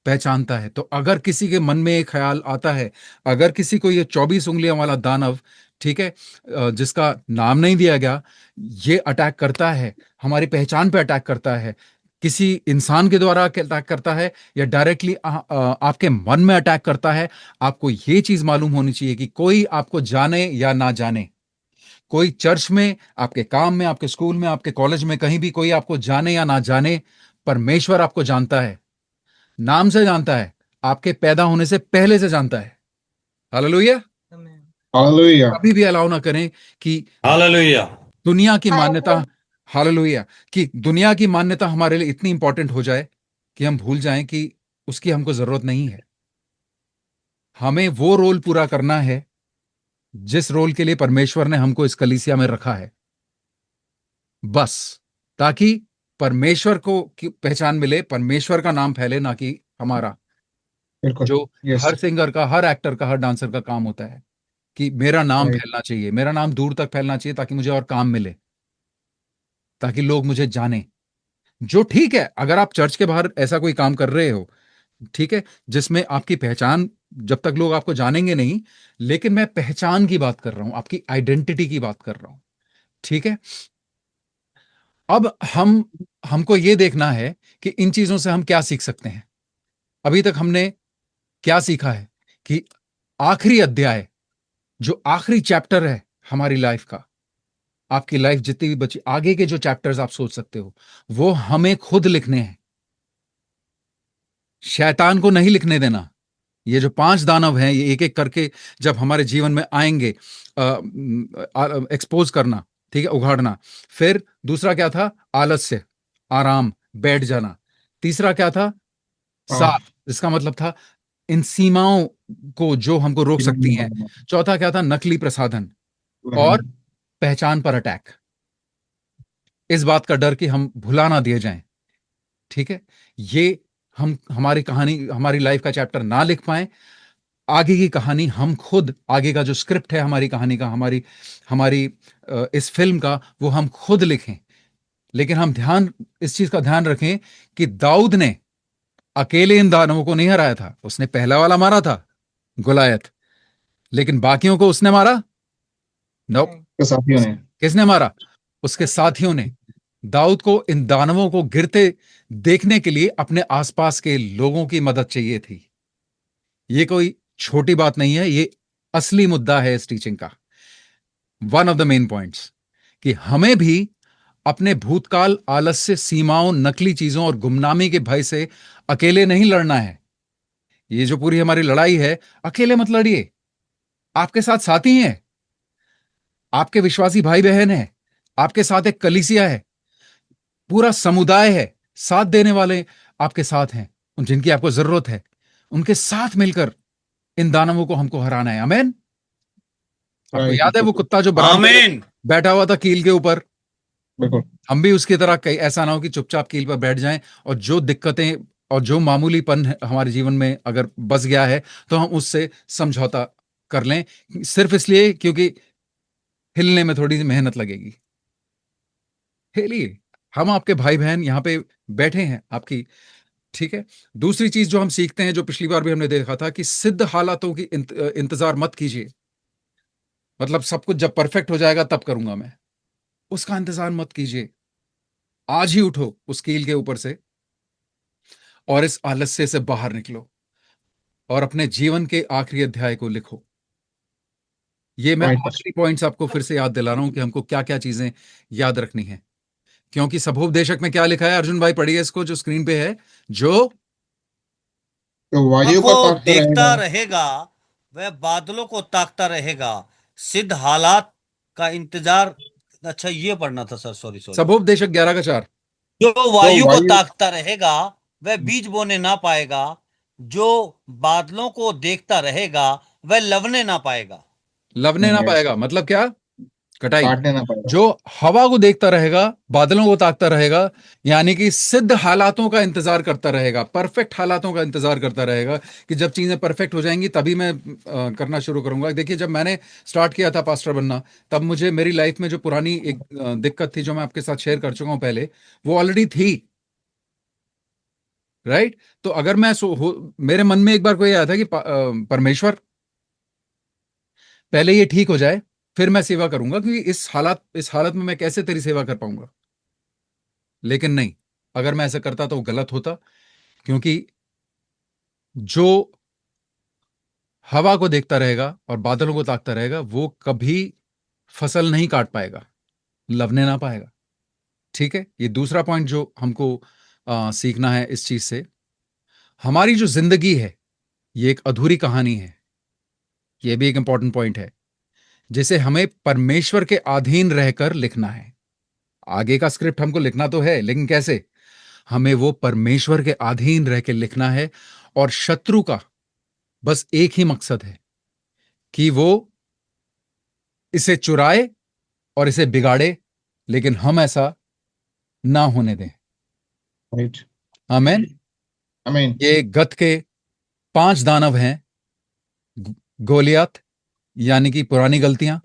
पहचानता है। तो अगर किसी के मन में एक ख्याल आता है, अगर किसी को ये 24 उंगलियों वाला दानव, ठीक है, जिसका नाम नहीं दिया गया, ये अटैक करता है, हमारी पहचान पे अटैक करता है, किसी इंसान के द्वारा अटैक करता है या डायरेक्टली आपके मन में अटैक करता है, आपको ये चीज मालूम होनी चाहिए कि कोई आपको जाने या ना जाने, कोई चर्च में, आपके काम में, आपके स्कूल में, आपके कॉलेज में, कहीं भी कोई आपको जाने या ना जाने, परमेश्वर आपको जानता है, नाम से जानता है, आपके पैदा होने से पहले से जानता है। हालेलुया। Amen. हालेलुया। कभी भी अलाउ ना करें कि हालेलुया। दुनिया की मान्यता, हालेलुया, कि दुनिया की मान्यता हमारे लिए इतनी इंपॉर्टेंट हो जाए कि हम भूल जाएं कि उसकी हमको जरूरत नहीं है। हमें वो रोल पूरा करना है जिस रोल के लिए परमेश्वर ने हमको इस कलीसिया में रखा है, बस, ताकि परमेश्वर को की पहचान मिले, परमेश्वर का नाम फैले, ना कि हमारा, बिल्कुल। जो यस। हर सिंगर का, हर एक्टर का, हर डांसर का काम होता है कि मेरा नाम राइट। फैलना चाहिए, मेरा नाम दूर तक फैलना चाहिए, ताकि मुझे और काम मिले, ताकि लोग मुझे जाने। जो ठीक है, अगर आप चर्च के बाहर ऐसा कोई काम कर रहे हो, ठीक है, जिसमें आपकी पहचान, जब तक लोग आपको जानेंगे नहीं, लेकिन मैं पहचान की बात कर रहा हूं, आपकी आइडेंटिटी की बात कर रहा हूं, ठीक है। अब हमको ये देखना है कि इन चीजों से हम क्या सीख सकते हैं। अभी तक हमने क्या सीखा है कि आखिरी अध्याय, जो आखिरी चैप्टर है हमारी लाइफ का, आपकी लाइफ जितनी भी बची, आगे के जो चैप्टर्स आप सोच सकते हो, वो हमें खुद लिखने हैं, शैतान को नहीं लिखने देना। ये जो 5 दानव हैं, ये एक एक करके जब हमारे जीवन में आएंगे, एक्सपोज करना, ठीक है, उघाड़ना। फिर दूसरा क्या था? आलस्य, आराम, बैठ जाना। तीसरा क्या था? साथ, इसका मतलब था इन सीमाओं को जो हमको रोक सकती हैं। चौथा क्या था? नकली प्रसाधन। और पहचान पर अटैक, इस बात का डर कि हम भुला ना दिए जाएं, ठीक है। ये हम हमारी कहानी, हमारी लाइफ का चैप्टर ना लिख पाए, आगे की कहानी हम खुद, आगे का जो स्क्रिप्ट है हमारी कहानी का, हमारी हमारी इस फिल्म का, वो हम खुद लिखें। लेकिन हम इस चीज का ध्यान रखें कि दाऊद ने अकेले इन दानवों को नहीं हराया था। उसने पहला वाला मारा था, गुलायत, लेकिन बाकियों को उसने मारा? नो। साथियों ने। किसने मारा? उसके साथियों ने। दाऊद को इन दानवों को गिरते देखने के लिए अपने आसपास के लोगों की मदद चाहिए थी। ये कोई छोटी बात नहीं है, ये असली मुद्दा है इस टीचिंग का, one of the main points, कि हमें भी अपने भूतकाल, आलस्य, सीमाओं, नकली चीजों और गुमनामी के भय से अकेले नहीं लड़ना है। ये जो पूरी हमारी लड़ाई है, अकेले मत लड़िए, आपके साथ साथी हैं, आपके विश्वासी भाई बहन हैं, आपके साथ एक कलीसिया है, पूरा समुदाय है, साथ देने वाले आपके साथ हैं, उन जिनकी आपको जरूरत है, उनके साथ मिलकर इन दानवों को हमको हराना है। आमेन। आपको याद है वो कुत्ता जो बरामदे में आमीन। बैठा हुआ था कील के ऊपर? बिल्कुल। हम भी उसकी तरह, कहीं ऐसा ना हो कि चुपचाप कील पर बैठ जाएं, और जो दिक्कतें और जो मामूलीपन हमारे जीवन में अगर बस गया है, तो हम उससे समझौता कर लें, सिर्फ इसलिए क्योंकि हिलने में थोड़ी सी मेहनत लगेगी। हिलिए, हम आपके भाई बहन यहां पे बैठे हैं आपकी, ठीक है। दूसरी चीज जो हम सीखते हैं, जो पिछली बार भी हमने देखा था, कि सिद्ध हालातों की इंतजार मत कीजिए। मतलब सब कुछ जब परफेक्ट हो जाएगा तब करूंगा मैं, उसका इंतजार मत कीजिए। आज ही उठो उस कील के ऊपर से और इस आलस्य से बाहर निकलो और अपने जीवन के आखिरी अध्याय को लिखो। ये मैं आखिरी पॉइंट्स आपको फिर से याद दिला रहा हूं कि हमको क्या क्या चीजें याद रखनी है, क्योंकि सबोपदेशक में क्या लिखा है? अर्जुन भाई पढ़िए इसको, जो स्क्रीन पे है। जो वायु को को ताकता देखता रहेगा। रहेगा, वह बादलों को ताकता रहेगा, सिद्ध हालात का इंतजार अच्छा ये पढ़ना था सर, सॉरी सॉरी। सबोपदेशक 11 का 4। जो वायु को वायु ताकता रहेगा वह बीज बोने ना पाएगा, जो बादलों को देखता रहेगा वह लवने ना पाएगा। लवने ना yes, पाएगा मतलब क्या? कटाई। काटने ना पाएगा। जो हवा को देखता रहेगा, बादलों को ताकता रहेगा, यानी कि सिद्ध हालातों का इंतजार करता रहेगा, परफेक्ट हालातों का इंतजार करता रहेगा कि जब चीजें परफेक्ट हो जाएंगी तभी मैं करना शुरू करूंगा। देखिए, जब मैंने स्टार्ट किया था पास्टर बनना, तब मुझे मेरी लाइफ में जो पुरानी एक दिक्कत थी जो मैं आपके साथ शेयर कर चुका हूं पहले, वो ऑलरेडी थी, राइट? तो अगर मैं मेरे मन में एक बार कोई आया था कि परमेश्वर पहले ये ठीक हो जाए फिर मैं सेवा करूंगा, क्योंकि इस हालत में मैं कैसे तेरी सेवा कर पाऊंगा। लेकिन नहीं, अगर मैं ऐसा करता तो गलत होता, क्योंकि जो हवा को देखता रहेगा और बादलों को ताकता रहेगा वो कभी फसल नहीं काट पाएगा, लवने ना पाएगा। ठीक है, ये दूसरा पॉइंट जो हमको सीखना है इस चीज से। हमारी जो जिंदगी है ये एक अधूरी कहानी है, ये भी एक इंपॉर्टेंट पॉइंट है, जिसे हमें परमेश्वर के अधीन रहकर लिखना है। आगे का स्क्रिप्ट हमको लिखना तो है, लेकिन कैसे? हमें वो परमेश्वर के अधीन रह के लिखना है। और शत्रु का बस एक ही मकसद है कि वो इसे चुराए और इसे बिगाड़े, लेकिन हम ऐसा ना होने दें। राइट, आमीन। आमीन। ये गत के 5 दानव हैं। गोलियत यानी कि पुरानी गलतियां,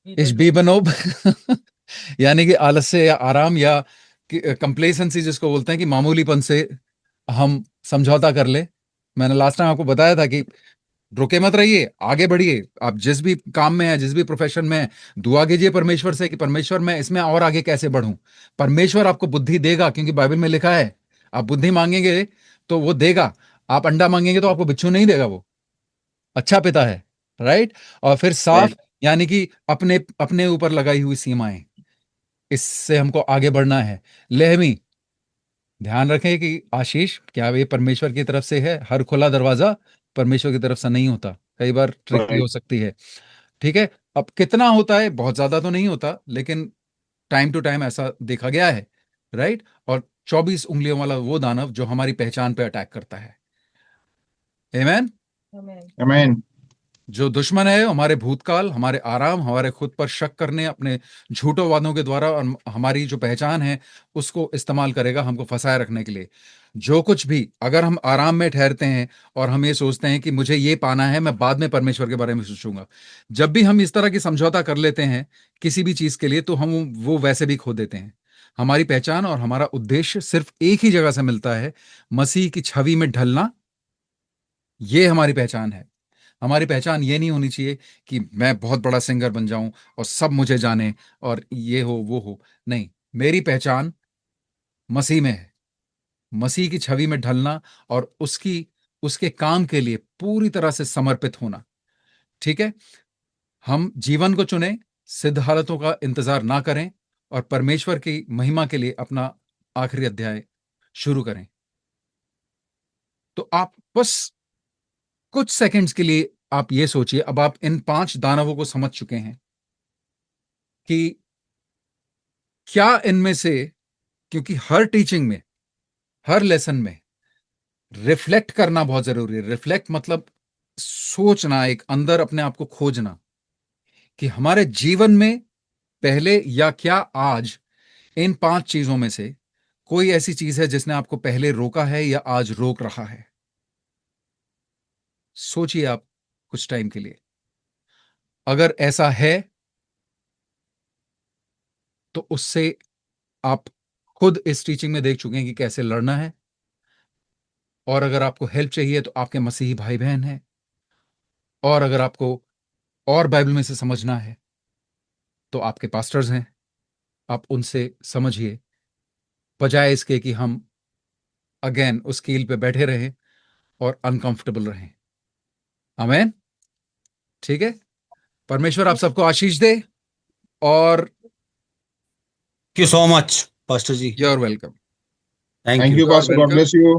इश्बीबनोब यानी कि आलस्य या आराम या कंप्लेसेंसी जिसको बोलते हैं कि मामूलीपन से हम समझौता कर ले। मैंने लास्ट टाइम आपको बताया था कि रुके मत रहिए, आगे बढ़िए। आप जिस भी काम में है, जिस भी प्रोफेशन में है, दुआ कीजिए परमेश्वर से कि परमेश्वर मैं इसमें और आगे कैसे बढ़ूं। परमेश्वर आपको बुद्धि देगा, क्योंकि बाइबल में लिखा है आप बुद्धि मांगेंगे तो वो देगा, आप अंडा मांगेंगे तो आपको बिच्छू नहीं देगा। वो अच्छा पिता है, राइट? और फिर साफ यानी कि अपने अपने ऊपर लगाई हुई सीमाएं, इससे हमको आगे बढ़ना है। लेहमी, ध्यान रखें कि आशीष क्या ये परमेश्वर की तरफ से है? हर खुला दरवाजा परमेश्वर की तरफ से नहीं होता, कई बार ट्रिक भी हो सकती है। ठीक है, अब कितना होता है? बहुत ज्यादा तो नहीं होता, लेकिन टाइम टू टाइम ऐसा देखा गया है, राइट? और 24 उंगलियों वाला वो दानव जो हमारी पहचान पे अटैक करता है। आमीन। आमीन। जो दुश्मन है हमारे भूतकाल, हमारे आराम, हमारे खुद पर शक करने, अपने झूठों वादों के द्वारा और हमारी जो पहचान है उसको इस्तेमाल करेगा हमको फंसाए रखने के लिए। जो कुछ भी, अगर हम आराम में ठहरते हैं और हम ये सोचते हैं कि मुझे ये पाना है, मैं बाद में परमेश्वर के बारे में सोचूंगा, जब भी हम इस तरह की समझौता कर लेते हैं किसी भी चीज के लिए, तो हम वो वैसे भी खो देते हैं। हमारी पहचान और हमारा उद्देश्य सिर्फ एक ही जगह से मिलता है, मसीह की छवि में ढलना। ये हमारी पहचान है। हमारी पहचान ये नहीं होनी चाहिए कि मैं बहुत बड़ा सिंगर बन जाऊं और सब मुझे जाने और ये हो वो हो। नहीं, मेरी पहचान मसीह में है, मसीह की छवि में ढलना और उसके काम के लिए पूरी तरह से समर्पित होना। ठीक है, हम जीवन को चुने, सिद्ध हालतों का इंतजार ना करें और परमेश्वर की महिमा के लिए अपना आखिरी अध्याय शुरू करें। तो आप बस कुछ सेकंड्स के लिए आप ये सोचिए, अब आप इन 5 दानवों को समझ चुके हैं कि क्या इनमें से, क्योंकि हर टीचिंग में, हर लेसन में रिफ्लेक्ट करना बहुत जरूरी है। रिफ्लेक्ट मतलब सोचना, एक अंदर अपने आप को खोजना कि हमारे जीवन में पहले या क्या आज इन 5 चीजों में से कोई ऐसी चीज है जिसने आपको पहले रोका है या आज रोक रहा है। सोचिए आप कुछ टाइम के लिए। अगर ऐसा है तो उससे आप खुद इस टीचिंग में देख चुके हैं कि कैसे लड़ना है। और अगर आपको हेल्प चाहिए तो आपके मसीही भाई बहन हैं, और अगर आपको और बाइबल में से समझना है तो आपके पास्टर्स हैं, आप उनसे समझिए, बजाय इसके कि हम अगेन उस कील पे बैठे रहें और अनकंफर्टेबल रहें। आमीन। ठीक है, परमेश्वर आप सबको आशीष दे। और thank you so much pastor ji, you are welcome. Thank thank you. You You are pastor, God welcome. Bless you.